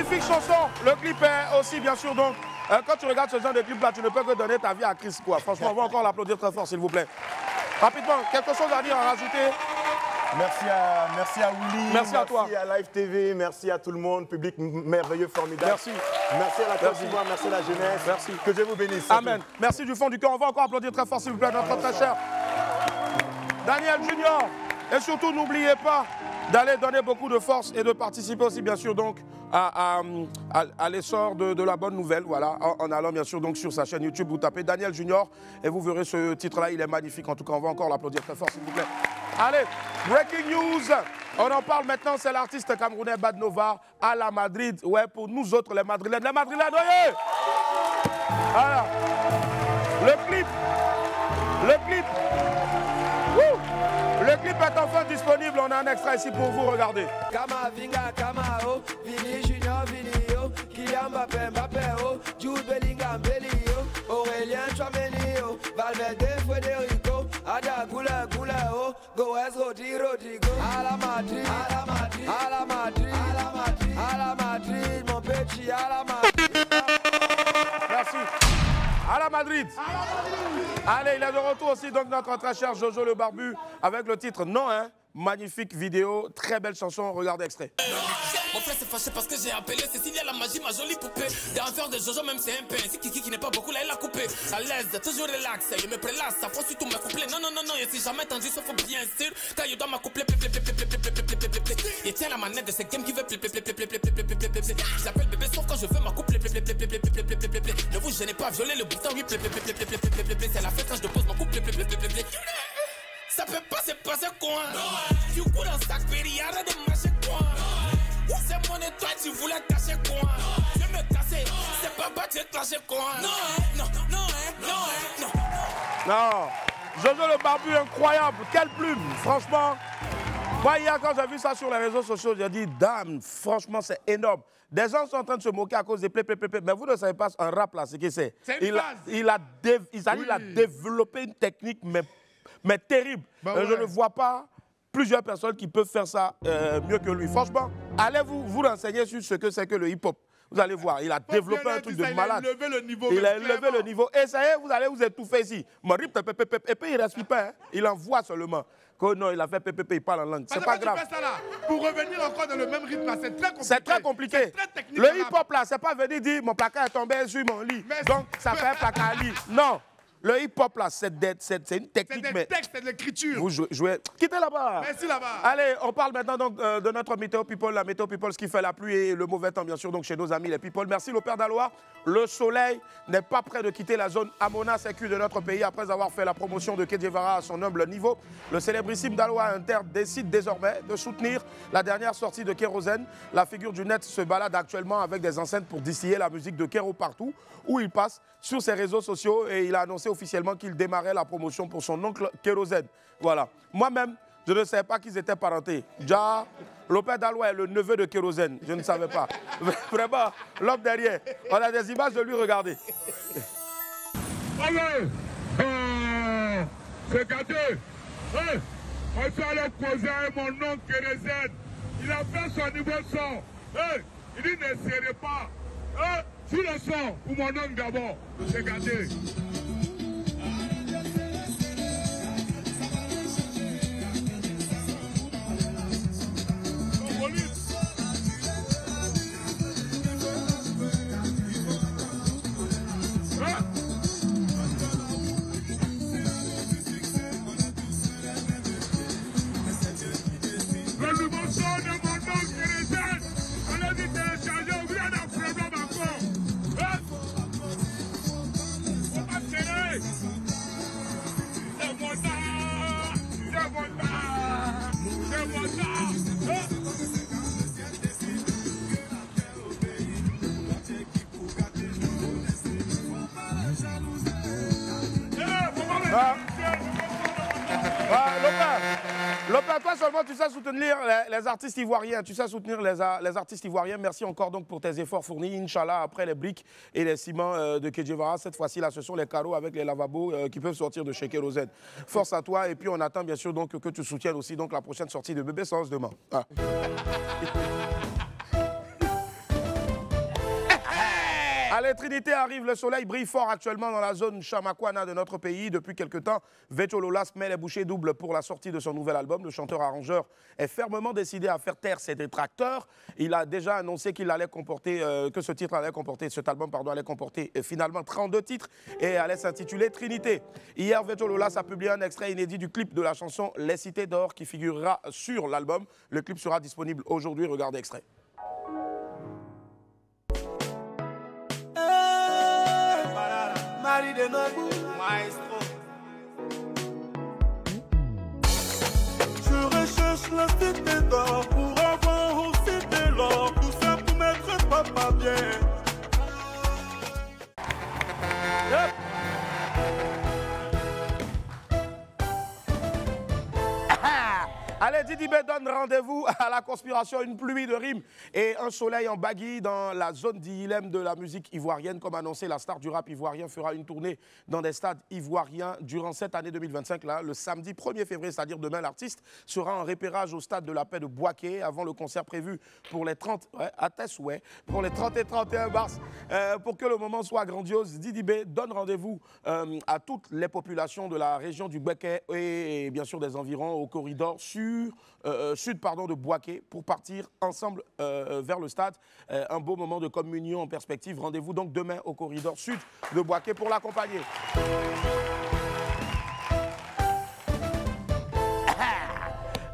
Magnifique chanson. Le clip est aussi, bien sûr, donc, quand tu regardes ce genre de clip-là, tu ne peux que donner ta vie à Christ, quoi. Franchement, on va encore l'applaudir très fort, s'il vous plaît. Rapidement, quelque chose à dire, à rajouter? Merci à Willy, merci à toi. Merci à Live TV, merci à tout le monde, public merveilleux, formidable. Merci. Merci à la Côte d'Ivoire, merci à la jeunesse. Merci. Que Dieu vous bénisse. Amen. Merci du fond du cœur. On va encore applaudir très fort, s'il vous plaît, notre très cher Daniel Junior. Et surtout, n'oubliez pas d'aller donner beaucoup de force et de participer aussi, bien sûr, donc, à l'essor de la bonne nouvelle, voilà, en allant, bien sûr, donc, sur sa chaîne YouTube, vous tapez Daniel Junior et vous verrez ce titre-là, il est magnifique. En tout cas, on va encore l'applaudir très fort, s'il vous plaît. Allez, breaking news. On en parle maintenant, c'est l'artiste camerounais Bad Nova à la Madrid. Ouais, pour nous autres, les Madrilènes. Les Madrilènes, voyez. Voilà. Le clip est enfin disponible, on a un extrait ici pour vous, regardez. Kama Vinga, Kama O, Vini Junior, Vini O, Kylian Mbappé, Mbappé O, Jude Bellingham, Belly O, Aurélien Tchouameni O, Valverde, Federico, Ada Gula, Gula O, Goes Rodri, Rodrigo, à la Madrid, à la Madrid, à la Madrid, à la Madrid, à la Madrid, mon petit, à la Madrid. Merci. À la Madrid. Allez, il est de retour aussi, donc notre très cher Jojo le Barbu, avec le titre Non, hein. Magnifique vidéo, très belle chanson, regardez extrait. Mon frère s'est fâché parce que j'ai appelé Cécile à la magie, ma jolie poupée. Des affaires de Jojo, même c'est un pain. C'est Kiki qui n'est pas beaucoup, là il a coupé. À l'aise, toujours relax, il me prélasse, ça faut surtout me coupler. Non, non, non, non, et si jamais tendu, ça faut bien sûr. Quand il doit m'accoupler, il tient la manette de ce game qui veut j'appelle bébé sauf quand je veux m'accoupler. Ne vous gênez pas, violer le bouton, oui, c'est la fête quand je dépose mon couple. Ça peut pas se passer quoi. Du coup dans sac péri, arrête de marcher quoi. C'est mon et toi tu voulais cacher quoi. Je me casser, c'est pas battre, j'ai craché quoi. Non, non, non, non, non. Non, Jojo le Barbu, incroyable, quelle plume, franchement. Moi hier quand j'ai vu ça sur les réseaux sociaux, j'ai dit, dame, franchement c'est énorme. Des gens sont en train de se moquer à cause des plé. Mais vous ne savez pas, un rap là, c'est que c'est. Il a développé une technique, mais terrible. Bah ouais. Je ne vois pas plusieurs personnes qui peuvent faire ça mieux que lui. Franchement, allez vous renseigner sur ce que c'est que le hip-hop. Vous allez voir, il a développé un truc de malade. Il a élevé le niveau. Il a élevé le niveau. Et ça y est, vous allez vous étouffer ici. Et puis il ne respire pas, hein. Il envoie seulement. Que non, il a fait PPP, il parle en langue. C'est pas grave. Tu fais ça là, pour revenir encore dans le même rythme, c'est très compliqué. C'est très compliqué. Très technique. Le hip-hop là, c'est pas venir dire mon placard est tombé sur mon lit. Mais donc ça fait un placard à lit. Non. Le hip-hop, là, c'est une technique. C'est des textes, c'est de l'écriture. Vous jouez. Quittez là-bas. Merci là-bas. Allez, on parle maintenant donc, de notre Météo People. La Météo People, ce qui fait la pluie et le mauvais temps, bien sûr, donc chez nos amis les People. Merci, le Père d'Alois. Le soleil n'est pas prêt de quitter la zone Amona sécu de notre pays après avoir fait la promotion de Kedjevara à son humble niveau. Le célébrissime d'Alois Inter décide désormais de soutenir la dernière sortie de Kérosène. La figure du net se balade actuellement avec des enceintes pour distiller la musique de Kéro partout où il passe sur ses réseaux sociaux et il a annoncé officiellement qu'il démarrait la promotion pour son oncle Kérosène. Voilà. Moi-même, je ne savais pas qu'ils étaient parentés. Déjà, Lopez Dalois est le neveu de Kérosène. Je ne savais pas. Vraiment, l'homme derrière. On a des images de lui, regardez. Allez, c'est gâté. On peut aller causer avec mon oncle Kérosène. Il a fait son niveau son. Il dit ne serrez pas. Sur le son, pour mon oncle d'abord. C'est gâté. Lopez, toi seulement tu sais soutenir les artistes ivoiriens, tu sais soutenir les artistes ivoiriens. Merci encore donc pour tes efforts fournis. Inch'Allah, après les briques et les ciments de Kedjevara, cette fois-ci là ce sont les carreaux avec les lavabos qui peuvent sortir de chez Kérosène. Force à toi et puis on attend bien sûr donc que tu soutiennes aussi donc la prochaine sortie de Bébé Sans demain. Ah. Allez, Trinité arrive, le soleil brille fort actuellement dans la zone Chamakwana de notre pays. Depuis quelques temps, Vecho Lolas met les bouchées doubles pour la sortie de son nouvel album. Le chanteur-arrangeur est fermement décidé à faire taire ses détracteurs. Il a déjà annoncé qu'il allait comporter, que ce titre allait comporter, cet album pardon, allait comporter finalement 32 titres et allait s'intituler Trinité. Hier, Vecho Lolas a publié un extrait inédit du clip de la chanson Les Cités d'Or qui figurera sur l'album. Le clip sera disponible aujourd'hui. Regardez extrait. Marie de Nobou, maestro. Je recherche la cité d'or pour avoir aussi de l'or. Tout ça pour mettre papa bien. Yep. Allez, Didi B donne rendez-vous à la conspiration, une pluie de rimes et un soleil en baggy dans la zone d'Ilem de la musique ivoirienne. Comme annoncé, la star du rap ivoirien fera une tournée dans des stades ivoiriens durant cette année 2025. Là, le samedi 1er février, c'est-à-dire demain, l'artiste sera en repérage au stade de la Paix de Boaké avant le concert prévu pour les 30, pour les 30 et 31 mars. Pour que le moment soit grandiose, Didi B donne rendez-vous à toutes les populations de la région du Boaké et bien sûr des environs au corridor sud de Boaké pour partir ensemble vers le stade. Un beau moment de communion en perspective. Rendez-vous donc demain au corridor sud de Boaké pour l'accompagner.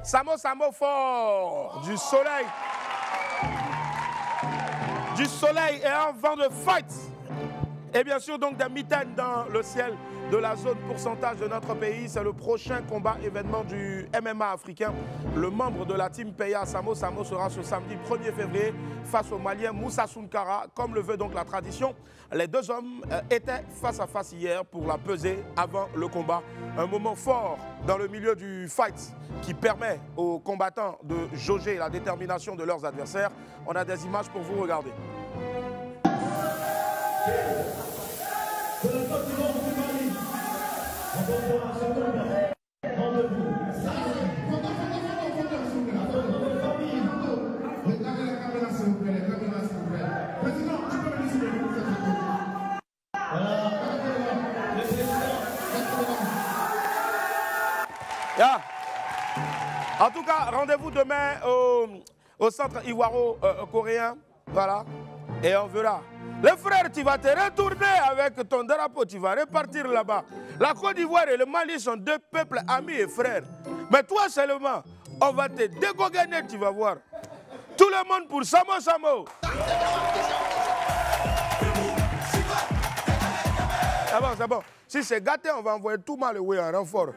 Samo fort, du soleil et un vent de fight. Et bien sûr donc des mitaines dans le ciel de la zone pourcentage de notre pays. C'est le prochain combat événement du MMA africain. Le membre de la team Peya Samo sera ce samedi 1er février face au Malien Moussa Sounkara. Comme le veut donc la tradition, les deux hommes étaient face à face hier pour la pesée avant le combat. Un moment fort dans le milieu du fight qui permet aux combattants de jauger la détermination de leurs adversaires. On a des images pour vous regarder. Yeah. En tout cas, rendez-vous demain au centre ivoiro-coréen. Voilà. Et on verra. Les frères, tu vas te retourner avec ton drapeau, tu vas repartir là-bas. La Côte d'Ivoire et le Mali sont deux peuples amis et frères. Mais toi seulement, on va te dégoganer, tu vas voir. Tout le monde pour Samo. C'est bon. Si c'est gâté, on va envoyer tout Maloué en renfort.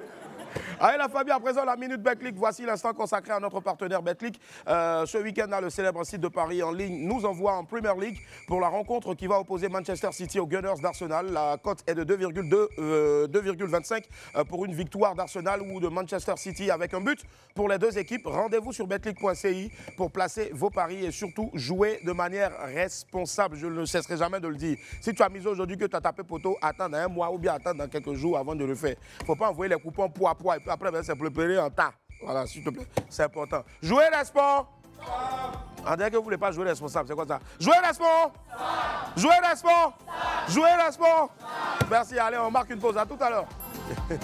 Allez la famille, à présent la Minute Betclic. Voici l'instant consacré à notre partenaire Betclic. Ce week-end, le célèbre site de Paris en ligne nous envoie en Premier League pour la rencontre qui va opposer Manchester City aux Gunners d'Arsenal. La cote est de 2,25 pour une victoire d'Arsenal ou de Manchester City avec un but pour les deux équipes. Rendez-vous sur betclic.ci pour placer vos paris et surtout jouer de manière responsable. Je ne cesserai jamais de le dire. Si tu as mis aujourd'hui que tu as tapé poteau, attends dans un mois ou bien attends dans quelques jours avant de le faire. Il ne faut pas envoyer les coupons poids et puis après c'est préparé en tas. Voilà, s'il te plaît, c'est important. Jouer responsable. On dirait que vous ne voulez pas jouer responsable, c'est quoi ça? Jouer responsable. Jouer responsable. Jouer responsable. Merci, allez, on marque une pause. À tout à l'heure. Il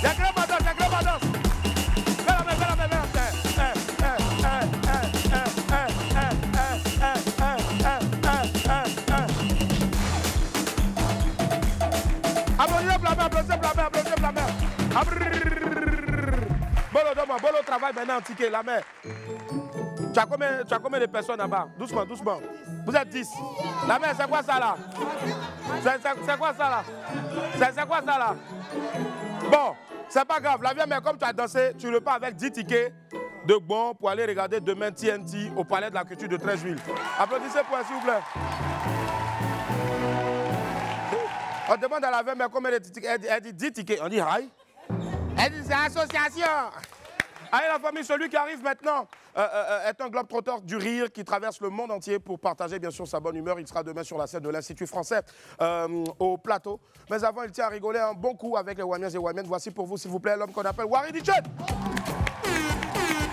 y a que la danse, applaudissez la mer. Bolo travaille maintenant en ticket, la mer. Tu as combien de personnes là-bas? Doucement. Vous êtes 10. La mer, c'est quoi ça là? C'est quoi ça là? C'est quoi ça là? Bon, c'est pas grave. La vie, mais comme tu as dansé, tu repars avec 10 tickets de bon pour aller regarder demain TNT au Palais de la Culture de Treichville. Applaudissez pour elle, s'il vous plaît. On demande à la veille, mais combien de tickets? Elle dit 10 tickets. On dit aïe. Elle dit c'est association. Allez la famille, celui qui arrive maintenant est un globe-trotteur du rire qui traverse le monde entier pour partager bien sûr sa bonne humeur. Il sera demain sur la scène de l'Institut français au plateau. Mais avant, il tient à rigoler un bon coup avec les Wamiens et Wamiennes. Voici pour vous, s'il vous plaît, l'homme qu'on appelle Wari Dichet.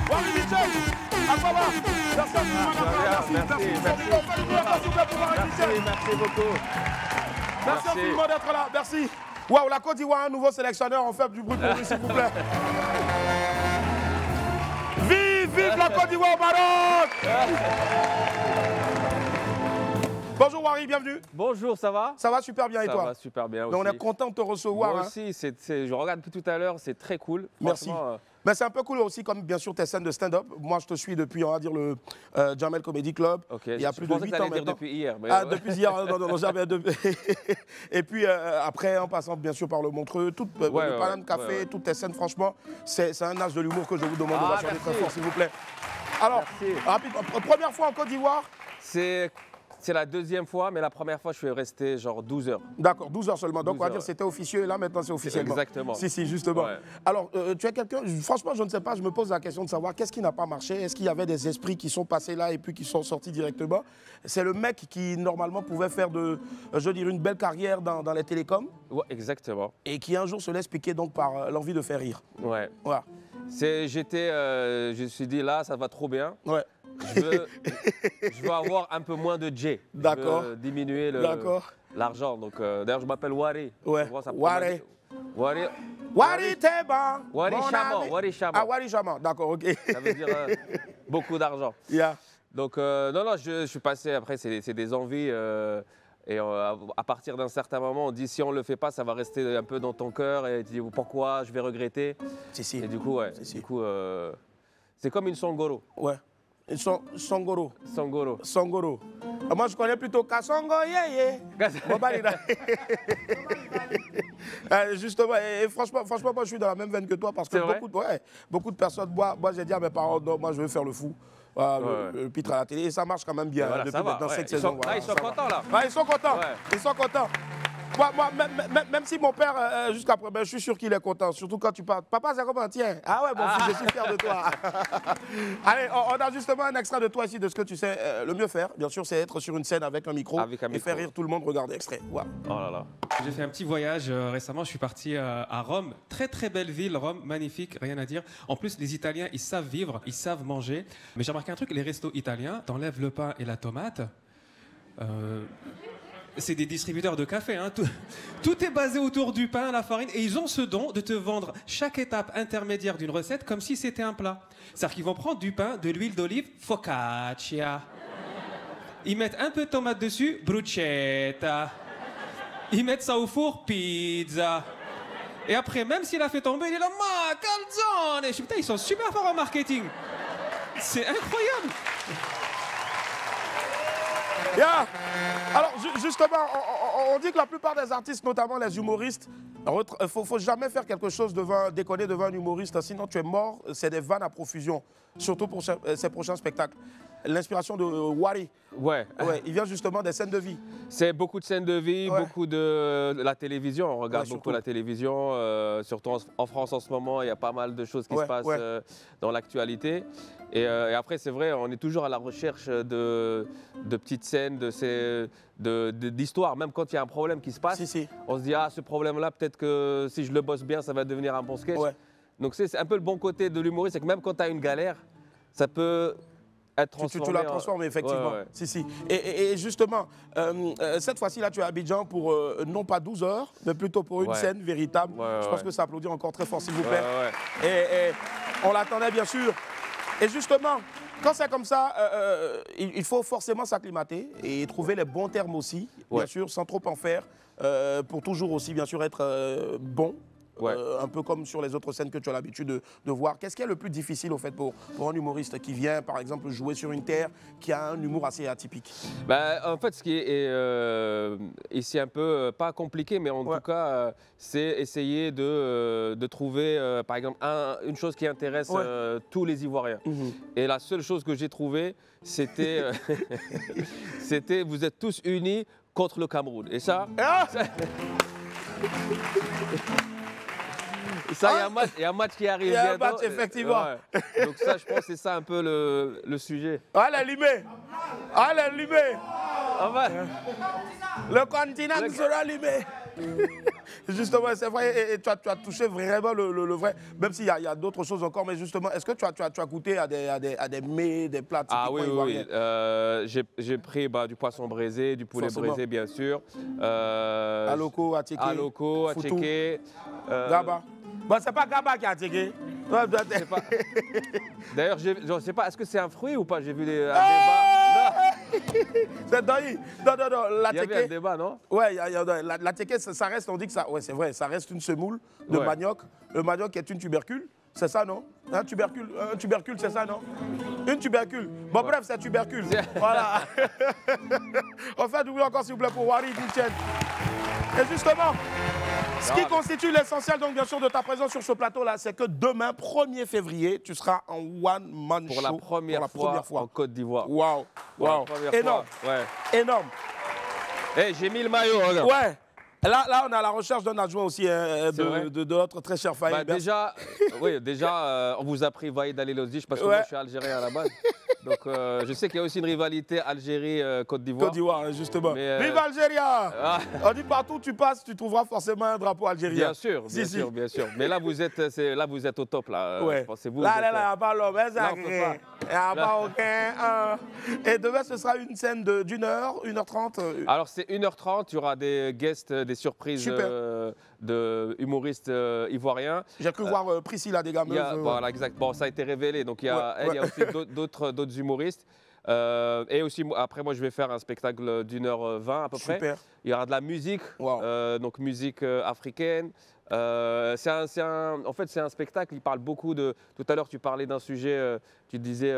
Wari Dichet. Merci beaucoup. Merci infiniment d'être là. Merci. Waouh, la Côte d'Ivoire, un nouveau sélectionneur. On fait du bruit pour lui, s'il vous plaît. Vive la Côte d'Ivoire au Maroc. Bonjour Wari, bienvenue. Bonjour, ça va? Ça va super bien et toi? Ça va super bien aussi. On est content de te recevoir. Moi aussi, je regarde depuis tout à l'heure, c'est très cool. Merci. Mais c'est un peu cool aussi, comme bien sûr tes scènes de stand-up. Moi, je te suis depuis, on va dire, le Jamel Comedy Club. Okay. Il y a plus de 8 ans maintenant. Depuis hier. Mais depuis hier, non, jamais. Et puis après, en passant bien sûr par le Montreux, le Paname Café, toutes tes scènes, franchement, c'est un âge de l'humour que je vous demande de m'assurer très fort, s'il vous plaît. Alors, rapide, première fois en Côte d'Ivoire? C'est la deuxième fois, mais la première fois, je suis resté genre 12 heures. D'accord, 12 heures seulement. Donc, on va dire que c'était officieux et là, maintenant, c'est officiellement. Exactement. Si, justement. Ouais. Alors, tu es quelqu'un, franchement, je ne sais pas, je me pose la question de savoir qu'est-ce qui n'a pas marché. Est-ce qu'il y avait des esprits qui sont passés là et puis qui sont sortis directement? C'est le mec qui, normalement, pouvait faire une belle carrière dans les télécoms. Ouais, exactement. Et qui, un jour, se laisse piquer donc par l'envie de faire rire. Ouais. Voilà. Je me suis dit, là, ça va trop bien. Ouais. Je veux avoir un peu moins de J. D'accord. Je veux diminuer l'argent. Donc, d'ailleurs, je m'appelle Wari. Ouais. Wari. Wari Teba. Wari Chaman. Wari Chaman. Ah, Wari Chaman. D'accord, ok. Ça veut dire beaucoup d'argent. Yeah. Donc, non, je suis passé. Après, c'est des envies. Et à partir d'un certain moment, on dit si on ne le fait pas, ça va rester un peu dans ton cœur. Et tu dis pourquoi je vais regretter. Si. Et du coup, c'est comme une Songoro. Ouais. Songoro. Songoro. Moi, je connais plutôt Kassongo, Justement, et franchement, moi, je suis dans la même veine que toi parce que beaucoup de personnes, moi j'ai dit à mes parents, non, moi, je veux faire le fou. Le pitre à la télé, et ça marche quand même bien voilà, depuis maintenant 5 saisons. Ils sont contents, là. Ils sont contents. Ouais. Ils sont contents. Moi, même si mon père, jusqu'à présent, je suis sûr qu'il est content. Surtout quand tu parles. Papa, c'est comment? Tiens. Ah ouais, mon fils, je suis fier de toi. Allez, on a justement un extrait de toi ici, de ce que tu sais le mieux faire. Bien sûr, c'est être sur une scène avec un micro et faire rire tout le monde. Regardez, extrait. Wow. Oh là là. J'ai fait un petit voyage récemment. Je suis parti à Rome. Très, très belle ville. Rome, magnifique, rien à dire. En plus, les Italiens, ils savent vivre, ils savent manger. Mais j'ai remarqué un truc, les restos italiens, t'enlèves le pain et la tomate. C'est des distributeurs de café. Hein. Tout est basé autour du pain, la farine. Et ils ont ce don de te vendre chaque étape intermédiaire d'une recette comme si c'était un plat. C'est-à-dire qu'ils vont prendre du pain, de l'huile d'olive, focaccia. Ils mettent un peu de tomate dessus, bruschetta. Ils mettent ça au four, pizza. Et après, même s'il a fait tomber, il est là, ma calzone. Je dis, putain, ils sont super forts en marketing. C'est incroyable. Yeah. Alors justement, on dit que la plupart des artistes, notamment les humoristes, il ne faut jamais faire quelque chose déconner devant un humoriste, sinon tu es mort. C'est des vannes à profusion, surtout pour ses prochains spectacles. L'inspiration de Wari, il vient justement des scènes de vie. C'est beaucoup de scènes de vie, beaucoup de la télévision. On regarde beaucoup la télévision, surtout en France en ce moment, il y a pas mal de choses qui se passent dans l'actualité. Et après, c'est vrai, on est toujours à la recherche de petites scènes, d'histoires. Même quand il y a un problème qui se passe, on se dit, ah, ce problème-là, peut-être que si je le bosse bien, ça va devenir un bon sketch. Donc c'est un peu le bon côté de l'humoriste, c'est que même quand tu as une galère, ça peut être transformé. Tu la transformes, effectivement. Si. Et justement, cette fois-ci, là, tu es à Abidjan pour non pas 12 heures, mais plutôt pour une scène véritable. Je pense que ça applaudit encore très fort, s'il vous plaît. Et on l'attendait, bien sûr. Et justement, quand c'est comme ça, il faut forcément s'acclimater et trouver les bons termes aussi, bien sûr, sans trop en faire, pour toujours aussi, bien sûr, être bon. Un peu comme sur les autres scènes que tu as l'habitude de voir. Qu'est-ce qui est le plus difficile, au fait, pour un humoriste qui vient, par exemple, jouer sur une terre qui a un humour assez atypique? En fait, ce qui est ici un peu, pas compliqué, mais en tout cas, c'est essayer de trouver, par exemple, une chose qui intéresse tous les Ivoiriens. Et la seule chose que j'ai trouvée, c'était vous êtes tous unis contre le Cameroun. Et ça... Ça, il y a un match qui arrive bientôt. Il y a un match, effectivement. Donc ça, je pense que c'est ça un peu le sujet. Allez, limé. Allez, limé. Le continent sera limé. Justement, c'est vrai, et tu as touché vraiment le vrai, même s'il y a d'autres choses encore, mais justement, est-ce que tu as goûté à des mets, des plats typiquement Ah oui, ivoiriens? oui. J'ai pris du poisson braisé, du poulet braisé, bien sûr. Aloko, attiqué. Aloko, attiqué. Gaba. Bon, c'est pas Gaba qui a attiqué. D'ailleurs, je ne sais pas, est-ce que c'est un fruit ou pas? J'ai vu un débat. C'est Doi. Non, la il y avait un débat, non? Ouais, la teke, ça reste, on dit que ça, ouais, c'est vrai, ça reste une semoule de manioc. Le manioc est une tubercule, c'est ça, non? Un tubercule, c'est ça, non? Une tubercule. Bon, bref, c'est tubercule. Voilà. On fait doubler encore, s'il vous plaît, pour Wari Duchen. Et justement, ce qui constitue l'essentiel, donc, bien sûr, de ta présence sur ce plateau-là, c'est que demain, 1er février, tu seras en one-man show. Pour la première fois en Côte d'Ivoire. Waouh, waouh. Énorme. Ouais. Énorme. Hey, j'ai mis le maillot, regarde. Ouais. Là, on a la recherche d'un adjoint aussi de notre très cher Faïd. Déjà, on vous a pris Vaïd Ali Lozich parce que moi, je suis algérien à la base. Donc, je sais qu'il y a aussi une rivalité Algérie-Côte d'Ivoire. Côte d'Ivoire, justement. Vive Algéria! On dit partout où tu passes, tu trouveras forcément un drapeau algérien. Bien sûr, bien sûr. Mais là, vous êtes au top, là. Ouais. Pensez-vous. Là, il n'y a pas l'homme, il n'y a pas aucun. Et demain, ce sera une scène d'1 heure, 1h30. Alors, c'est 1h30, il y aura des guests, des surprises de humoristes ivoiriens. J'ai cru voir Priscilla des Gameuses. Voilà, exact. Bon, ça a été révélé. Donc, il y a aussi d'autres humoristes. Et aussi, après, moi, je vais faire un spectacle d'1h20 à peu près. Il y aura de la musique, donc musique africaine. En fait, c'est un spectacle, il parle beaucoup de... Tout à l'heure, tu parlais d'un sujet, tu disais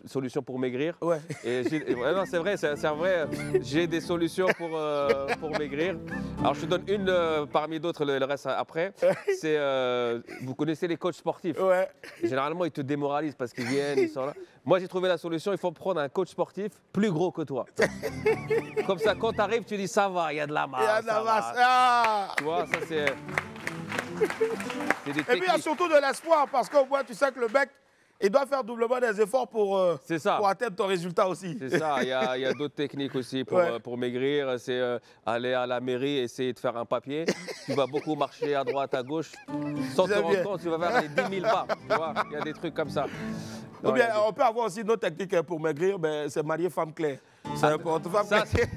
solution pour maigrir. Ouais. Non, c'est vrai, j'ai des solutions pour maigrir. Alors, je te donne une parmi d'autres, le reste après. C'est, vous connaissez les coachs sportifs. Ouais. Généralement, ils te démoralisent parce qu'ils viennent, ils sont là. Moi, j'ai trouvé la solution, il faut prendre un coach sportif plus gros que toi. Comme ça, quand tu arrives, tu dis ça va, il y a de la masse. Il y a de la masse. Tu vois, ça c'est... Et puis il y a surtout de l'espoir parce qu'au moins tu sais que le mec il doit faire doublement des efforts pour atteindre ton résultat aussi. C'est ça, il y a d'autres techniques aussi pour maigrir. C'est aller à la mairie, essayer de faire un papier. Tu vas beaucoup marcher à droite, à gauche. Sans te rendre compte, tu vas faire les 10 000 pas. Tu vois, il y a des trucs comme ça. Ou bien, on peut avoir aussi une autre technique pour maigrir, c'est marier femme claire. C'est important. Femme claire.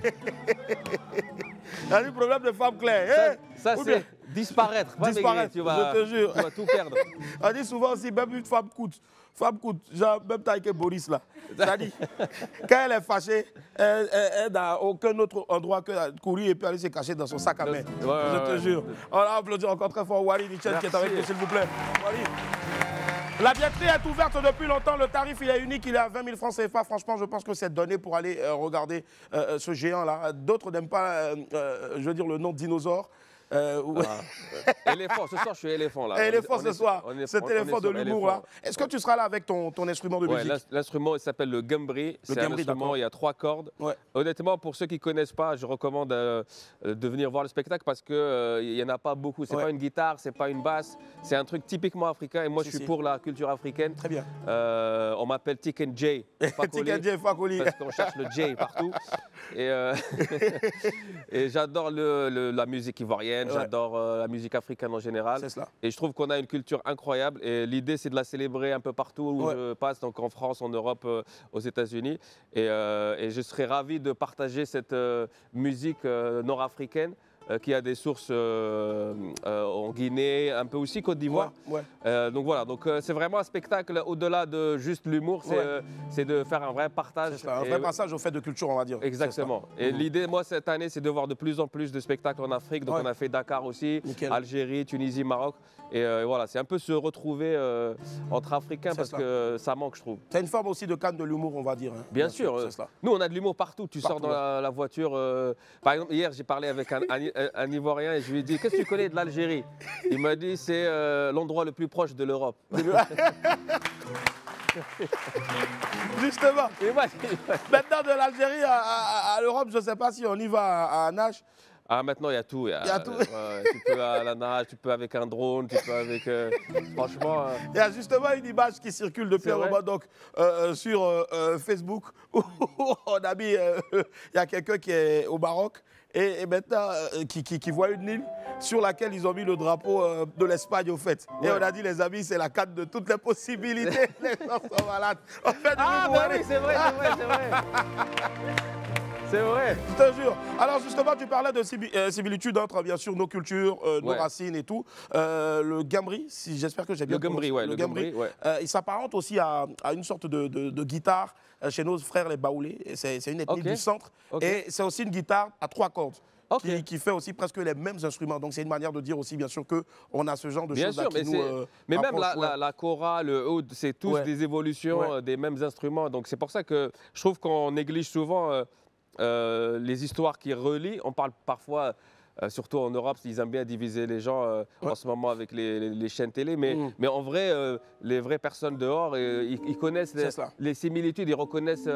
Il y a un problème de femme claire. Ça, c'est disparaître. Disparaître, tu vas, je te jure. Tu vas tout perdre. On dit souvent aussi, même une femme coûte. Femme coûte, genre même taille que Boris là. C'est-à-dire, quand elle est fâchée, elle n'a aucun autre endroit que de courir et puis aller se cacher dans son sac à main. Je te jure. On va applaudir encore très fort Wally Nichel qui est avec nous, s'il vous plaît. Wally. La billetterie est ouverte depuis longtemps. Le tarif, il est unique. Il est à 20 000 francs CFA. Franchement, je pense que c'est donné pour aller regarder ce géant-là. D'autres n'aiment pas, je veux dire, le nom de dinosaure. Éléphant, ce soir je suis éléphant là. Éléphant ce soir, cet éléphant de l'humour là. Est-ce que tu seras là avec ton instrument de musique? L'instrument il s'appelle le gambri. C'est un instrument, il y a 3 cordes. Ouais. Honnêtement, pour ceux qui ne connaissent pas, je recommande de venir voir le spectacle parce qu'il n'y en a pas beaucoup. C'est pas une guitare, c'est pas une basse, c'est un truc typiquement africain et moi je suis pour la culture africaine. Très bien. On m'appelle Tiken J. Tiken J Fakoli. Parce qu'on cherche le J partout. Et j'adore la musique ivoirienne. J'adore la musique africaine en général. C'est cela. Et je trouve qu'on a une culture incroyable. Et l'idée, c'est de la célébrer un peu partout où je passe, donc en France, en Europe, aux États-Unis. Et je serais ravi de partager cette musique nord-africaine qui a des sources en Guinée, un peu aussi Côte d'Ivoire. Donc voilà, c'est vraiment un spectacle au-delà de juste l'humour, c'est de faire un vrai partage. Un vrai passage au fait de culture, on va dire. Exactement. Et l'idée, moi, cette année, c'est de voir de plus en plus de spectacles en Afrique. Donc on a fait Dakar aussi, Algérie, Tunisie, Maroc. Et voilà, c'est un peu se retrouver entre Africains parce que ça manque, je trouve. C'est une forme aussi de canne de l'humour, on va dire. Hein. Bien sûr. Nous, on a de l'humour partout. Tu sors dans la voiture. Par exemple, hier, j'ai parlé avec un Ivoirien et je lui ai dit, qu'est-ce que tu connais de l'Algérie? Il m'a dit, c'est l'endroit le plus proche de l'Europe. Justement. Maintenant, de l'Algérie à l'Europe, je ne sais pas si on y va à Nash. Ah, maintenant, il y a tout. Il y a tout. Tu peux à la nage, tu peux avec un drone, tu peux avec... franchement... Il y a justement une image qui circule depuis un moment donc, sur Facebook où on a mis... il y a quelqu'un qui est au Maroc et maintenant qui voit une île sur laquelle ils ont mis le drapeau de l'Espagne au fait. Ouais. Et on a dit, les amis, c'est la carte de toutes les possibilités. Les gens sont malades. On fait oui, c'est vrai, c'est vrai. C'est vrai. Je te jure. Alors justement, tu parlais de similitudes entre bien sûr nos cultures, nos racines et tout. Le gambri, j'espère que j'ai bien compris. Le gambri, il s'apparente aussi à une sorte de guitare chez nos frères les Baoulés. C'est une ethnie du centre. Et c'est aussi une guitare à 3 cordes. Qui fait aussi presque les mêmes instruments. Donc c'est une manière de dire aussi bien sûr qu'on a ce genre de choses qui nous mais même la kora, le oud, c'est tous des évolutions des mêmes instruments. Donc c'est pour ça que je trouve qu'on néglige souvent les histoires qui relient. On parle parfois, surtout en Europe, ils aiment bien diviser les gens en ce moment avec les chaînes télé. Mais en vrai, les vraies personnes dehors, ils connaissent les similitudes, ils reconnaissent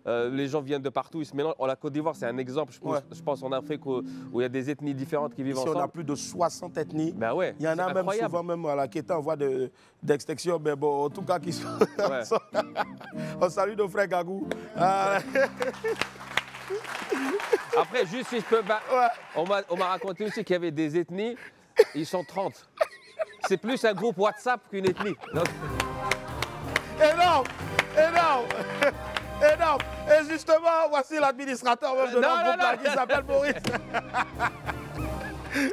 les gens viennent de partout, ils se mélangent. La Côte d'Ivoire, c'est un exemple, je pense, en Afrique où il y a des ethnies différentes qui vivent ensemble. On a plus de 60 ethnies. Ben ouais, il y en a même souvent, même à la Kéta, on voit d'extinction. Mais bon, en tout cas, qui sont... on salue nos frères Gagou. Après, juste si je peux... On m'a raconté aussi qu'il y avait des ethnies, ils sont 30. C'est plus un groupe WhatsApp qu'une ethnie. Donc... Énorme. Et justement, voici l'administrateur même de notre groupe qui s'appelle Maurice.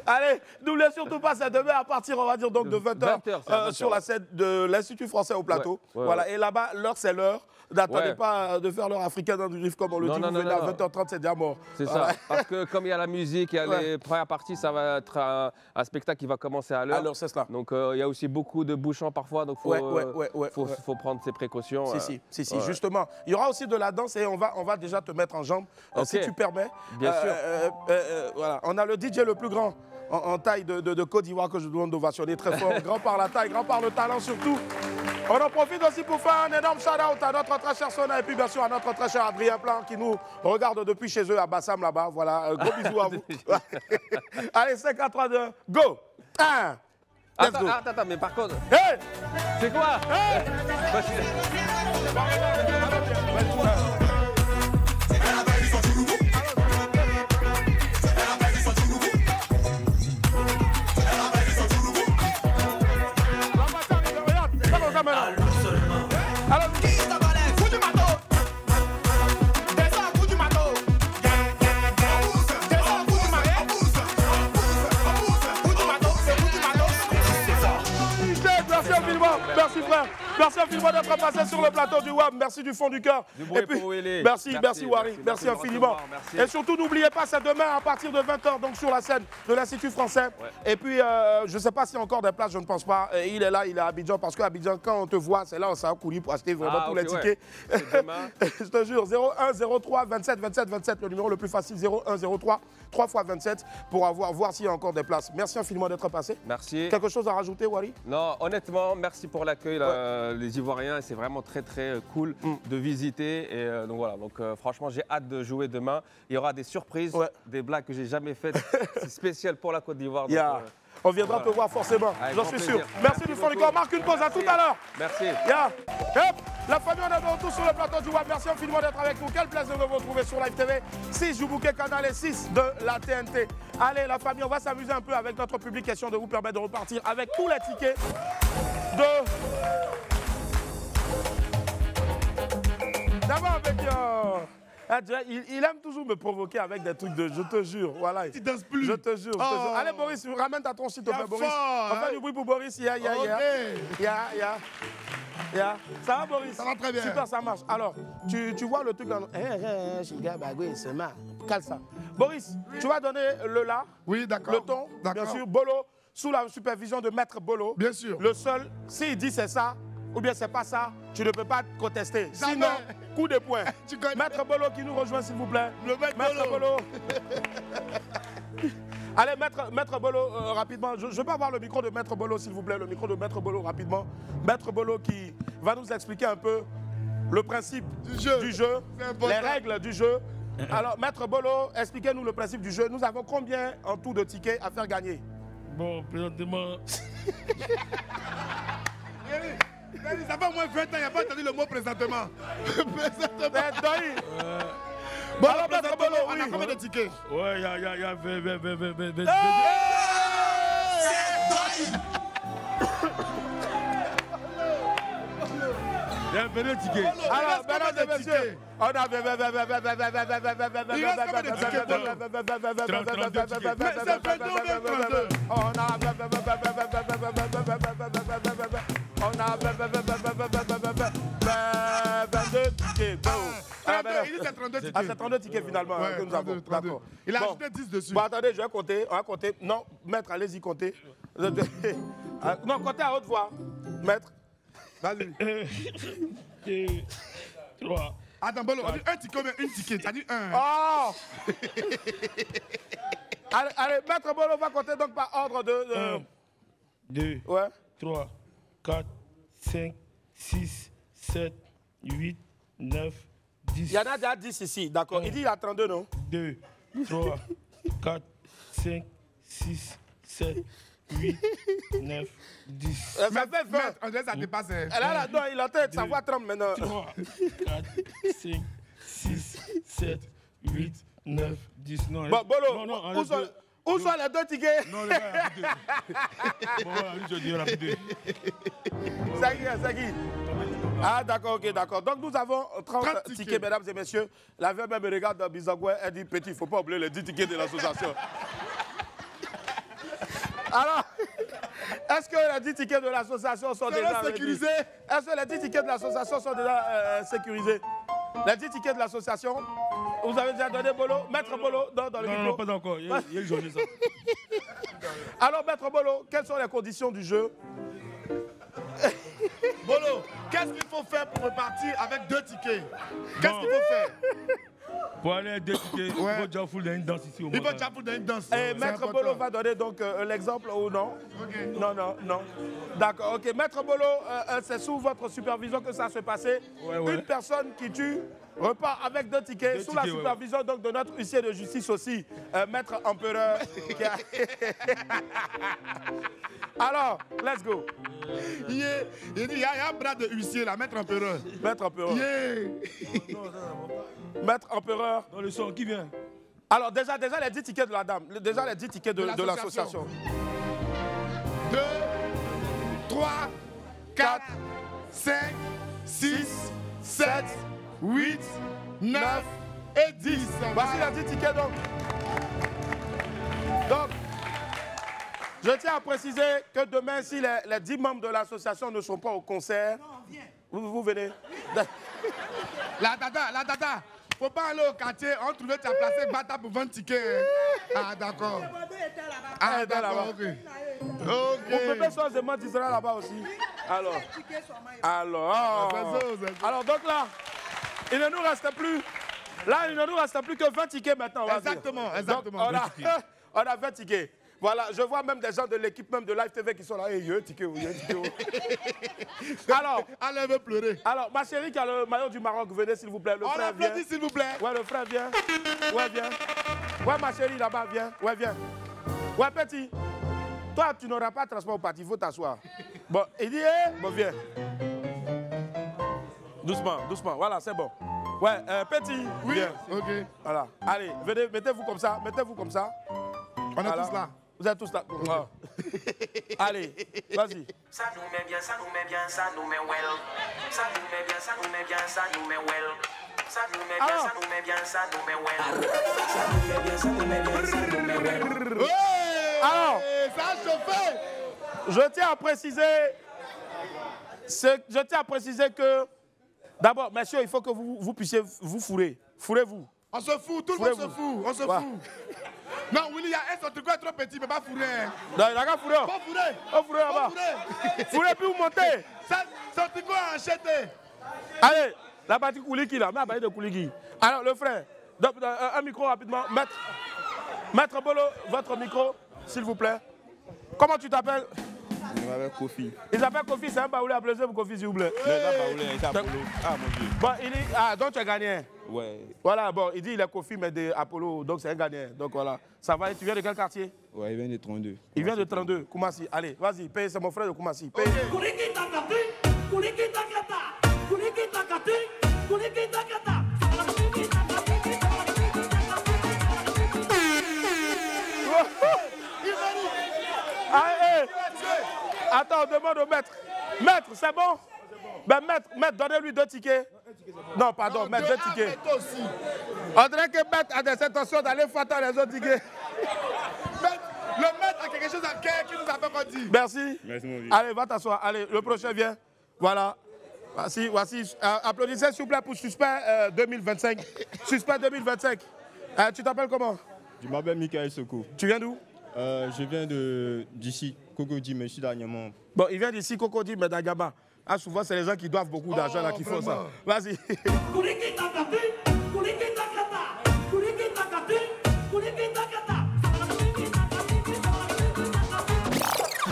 Allez, n'oubliez surtout pas, c'est demain à partir, on va dire, donc de 20h sur la scène de l'Institut français au plateau. Voilà. Et là-bas, l'heure, c'est l'heure. N'attendez pas de faire l'heure africaine dans du riff comme on le dit. Vous venez à 20h30, c'est déjà mort. C'est ça. Parce que comme il y a la musique, il y a les premières parties, ça va être un spectacle qui va commencer à l'heure. Alors, c'est cela. Donc, il y a aussi beaucoup de bouchons parfois. Donc, faut prendre ses précautions. Si. Justement. Il y aura aussi de la danse et on va déjà te mettre en jambe, si tu permets. Bien sûr. Voilà. On a le DJ le plus grand en taille de Côte d'Ivoire que je demande d'ovationner très fort. Grand par la taille, grand par le talent surtout. On en profite aussi pour faire un énorme shout-out à notre très cher Sona et puis bien sûr à notre très cher Adrien Plan qui nous regarde depuis chez eux à Bassam là-bas. Voilà, gros bisous à vous. Allez, 5, 4, 3, 2, go. 1. Attends, mais par contre... Hey, c'est quoi? Hey. Merci infiniment d'être passé sur le plateau du WAM. Merci du fond du cœur. Et puis, merci Wari. Merci infiniment. Et surtout, n'oubliez pas, c'est demain à partir de 20h, donc sur la scène de l'Institut français. Et puis, je ne sais pas s'il y a encore des places, je ne pense pas. Et il est là, il est à Abidjan, parce qu'à Abidjan, quand on te voit, c'est là où ça a couru pour acheter vraiment tous les tickets. Je te jure, 01 03 27 27 27, le numéro le plus facile, 01 03 3 x 27, pour voir s'il y a encore des places. Merci infiniment d'être passé. Merci. Quelque chose à rajouter, Wari? Non, honnêtement, merci pour l'accueil. Les Ivoiriens, c'est vraiment très cool de visiter et donc voilà, donc franchement j'ai hâte de jouer demain. Il y aura des surprises, des blagues que j'ai jamais faites, c'est spécial pour la Côte d'Ivoire. On viendra te voir forcément, j'en suis sûr. Merci du fond du corps, marque une pause, à tout à l'heure. Merci. La famille, on est de retour sur le plateau du WAM. Merci infiniment d'être avec nous. Quel plaisir de vous retrouver sur Live TV 6, Joubouquet, canal et 6 de la TNT. Allez la famille, on va s'amuser un peu avec notre public, question de vous permettre de repartir avec tous les tickets D'abord avec... il aime toujours me provoquer avec des trucs de... Je te jure, voilà. Il danse plus. Je te jure. Allez Boris, ramène ta tronche s'il te plaît, Boris. On fait du bruit pour Boris. Ça va Boris? Ça va très bien. Super, ça marche. Alors, tu vois le truc dans... Cale ça. Boris, tu vas donner le la. Oui, d'accord. Le ton, bien sûr. Bolo, sous la supervision de Maître Bolo. Bien sûr. Le seul, s'il dit c'est ça, ou bien c'est pas ça, tu ne peux pas contester. Jamais. Sinon, coup de poing. Maître Bolo qui nous rejoint s'il vous plaît. Le Maître Bolo. Allez, Maître Bolo, rapidement. Je peux avoir le micro de Maître Bolo s'il vous plaît, le micro de Maître Bolo rapidement. Maître Bolo qui va nous expliquer un peu le principe du jeu, les règles du jeu. Alors, Maître Bolo, expliquez-nous le principe du jeu. Nous avons combien en tout de tickets à faire gagner? Bon, présentement... Ça fait au moins 20 ans, il n'y a pas entendu le mot présentement. Présentement. Bon, alors, Maître Bolo, on a combien de tickets? Ouais, il y a 20. Il y a 22 tickets. Alors, mesdames et messieurs, on a Il dit c'est 32 tickets. Ah, c'est 32 tickets finalement que nous avons. D'accord. Il a ajouté 10 dessus. Bon, attendez, je vais compter. On va compter. Non, maître, allez-y, comptez. Non, comptez à haute voix. Maître. Vas-y. 3. Attends, Bolo, on dit un ticket ou bien une ticket? Tu as dit un. Oh allez, Maître Bolo va compter donc par ordre de... 1, 2, 3, 4, 5, 6, 7, 8, 9, 10. Il y en a déjà 10 ici, d'accord. Il dit il y a 32, non? 2, 3, 4, 5, 6, 7, 8, 9, 10. Ça fait 20. On dirait que ça dépasse. Là, non, il a tête, sa voix tremble maintenant. 3, 4, 5, 6, 7, 8, 9, 10. Non, bon, Bolo, non, où sont les deux tickets? Non, les gars, il y a deux. Bon, voilà, je dis, il y en a deux. C'est qui? Ah, d'accord, ok, d'accord. Donc, nous avons 30 tickets, mesdames et messieurs. La veuve même me regarde dans Bizangoué, elle dit, petit, il ne faut pas oublier les 10 tickets de l'association. Alors, est-ce que les 10 tickets de l'association sont déjà sécurisés? Est-ce que les 10 tickets de l'association sont déjà sécurisés? Les 10 tickets de l'association, vous avez déjà donné Bolo? Maître Bolo, dans le micro? Non, pas encore. Il y a une journée, ça. Alors, Maître Bolo, quelles sont les conditions du jeu? Bolo, qu'est-ce qu'il faut faire pour repartir avec 2 tickets? Qu'est-ce qu'il faut faire? Pour aller à 2 tickets, il faut déjà fouler dans une danse ici au moins. Il faut déjà fouler dans une danse. Et Maître Bolo va donner donc l'exemple ou non? Non. D'accord, ok. Maître Bolo, c'est sous votre supervision que ça se passait. Une personne qui tue repart avec 2 tickets, sous la supervision donc, de notre huissier de justice aussi, Maître Empereur. Alors, let's go. Il y a un bras de huissier là, Maître Empereur. Maître Empereur. Maître Empereur. Dans le son, qui vient? Alors, déjà les 10 tickets de la dame. Déjà les 10 tickets de l'association. 2, 3, 4, 5, 6, 7, 8, 9 et 10. Voici les 10 tickets donc. Donc, je tiens à préciser que demain, si les 10 membres de l'association ne sont pas au concert, vous venez. La tata. Faut pas aller au quartier, on trouvait que tu as placé Bata pour 20 tickets. Ah, d'accord. Ah, d'accord, ok. Mon bébé soisement disera là-bas aussi. Alors, donc là, il ne nous reste plus. Là, il ne nous reste plus que 20 tickets maintenant. Exactement. Donc, on a 20 tickets. Voilà, je vois même des gens de l'équipe même de Live TV qui sont là. Il y a un ticket. Alors, elle veut pleurer. Alors, ma chérie qui a le maillot du Maroc, venez s'il vous plaît. Le frère vient. Applaudit s'il vous plaît. Ouais, le frère vient. Ouais, viens. Ouais, ma chérie là-bas, viens. Ouais, viens. Ouais, petit. Toi, tu n'auras pas de transport au parti, il faut t'asseoir. Bon, il dit, bon, viens. Doucement. Voilà, c'est bon. Ouais, petit. Oui, viens. ok. Voilà. Allez, venez, mettez-vous comme ça. On est tous là. Vous êtes tous là. Oh. Allez, vas-y. Ça nous met bien, ça nous met bien, ça nous met well. Ça nous met bien, ça nous met bien, ça nous met well. Ça nous met bien, ça nous met bien, ça nous met well. Ça nous met bien, ça nous met bien, ça nous met well. Alors, ça a chauffé. Je tiens à préciser que, d'abord, messieurs, il faut que vous puissiez vous fourrer. Fourrez-vous. On se fout, tout le monde se fout. On se fout. Non, Willy, il y a un son truc trop petit, mais pas fourré. Non, il a qu'à fourrer. Pas fourré. Pas fourré là-bas. Fourré puis vous montez. Son truc est acheté. Allez, la partie Kouliki là, mais la partie de Kouliki. Alors, le frère, un micro rapidement. Maître Bolo, votre micro, s'il vous plaît. Comment tu t'appelles? Il m'appelle Kofi. Il s'appelle Kofi, c'est un baoulé à plaisir pour Kofi, s'il vous plaît. Non, c'est pas baoulé, c'est Apollo. Ah, mon Dieu. Bon, il dit, donc tu as gagné. Ouais. Voilà, bon, il dit il est Kofi, mais de Apollo, donc c'est un gagnant. Donc voilà. Ça va, tu viens de quel quartier? Ouais, il vient de 32. Il vient de 32, Koumassi. Allez, vas-y, paye, c'est mon frère de Koumassi. Paye. Attends, on demande au maître. Maître, c'est bon? Ben maître, donnez-lui 2 tickets. Non, pardon, maître, 2 tickets. On dirait que maître a des intentions d'aller faire les autres tickets. Le maître a quelque chose à cœur qui nous a pas dit. Merci. Merci, mon vieux. Allez, va t'asseoir. Allez, le prochain vient. Voilà. Voici. Applaudissez, s'il vous plaît, pour Suspect 2025. Suspect 2025. Tu t'appelles comment? Je m'appelle Michael Soko. Tu viens d'où? Je viens d'ici, Cocody, mais je suis d'Anyama. Bon, il vient d'ici, Cocody, mais d'Anyama. Ah, souvent, c'est les gens qui doivent beaucoup d'argent là qui font ça. Vas-y.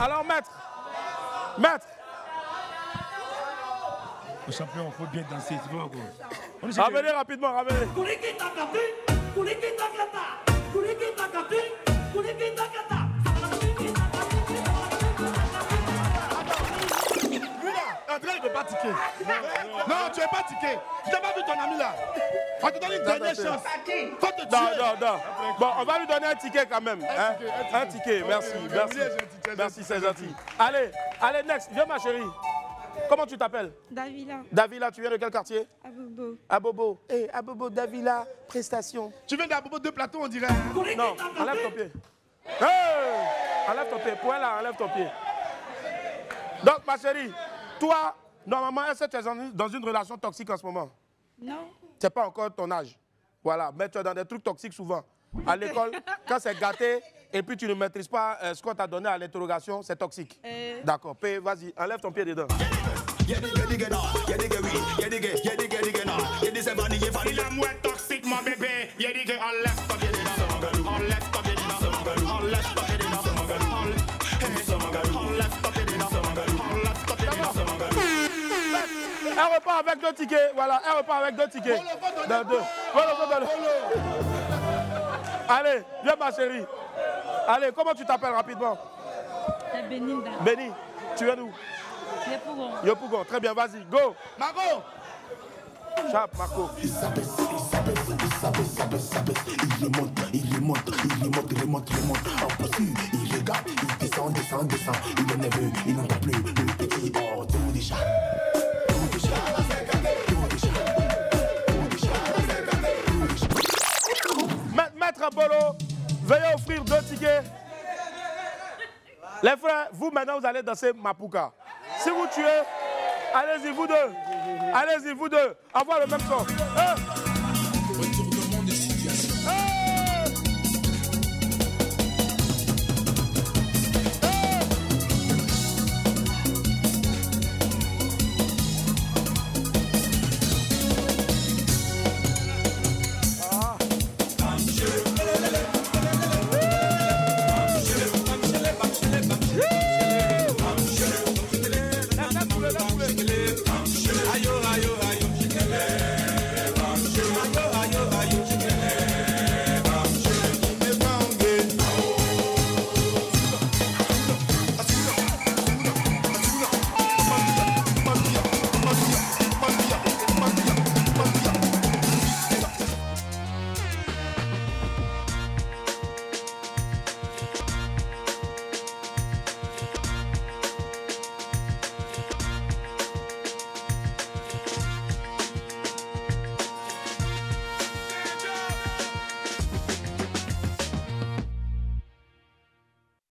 Alors, maître. Le champion, il faut bien danser, tu vois quoi. Ramenez rapidement, ramenez. André, il ne veut pas tiquer. Non, tu ne veux pas tiquer. Tu n'as pas vu ton ami là. On te donne une dernière chance. Faut te tuer. Non. Bon, on va lui donner un ticket quand même. Un ticket, merci. Merci, c'est gentil. Allez, next. Viens ma chérie. Comment tu t'appelles? Davila. Davila, tu viens de quel quartier? Abobo. Abobo. Abobo, Davila, prestation. Tu viens d'Abobo de plateau, on dirait. Non, enlève ton pied. Enlève ton pied. Point là, enlève ton pied. Donc, ma chérie, toi, normalement, est-ce que tu es dans une relation toxique en ce moment? Non. Tu n'es pas encore ton âge. Voilà, mais tu es dans des trucs toxiques souvent. À l'école, quand c'est gâté et puis tu ne maîtrises pas ce qu'on t'a donné à l'interrogation, c'est toxique. D'accord, vas-y, enlève ton pied dedans. Il est moins toxique, mon bébé. Enlève ton pied dedans. Enlève ton pied dedans. Enlève ton pied dedans. Un repas avec 2 tickets, voilà, un repas avec 2 tickets. Allez, viens ma chérie. Allez, comment tu t'appelles rapidement? C'est Beninda. Béni, tu viens d'où? Yopougon. Yopougon, très bien, vas-y, go. Marco. Chape, Marco. Il remonte. En poursuit, il regarde, il descend. Il est nerveux, il n'entend plus le petit hors tout déjà. Maître Apollo, veuillez offrir 2 tickets. Les frères, vous maintenant vous allez danser Mapuka. Si vous tuez, allez-y vous deux. Envoie le même son.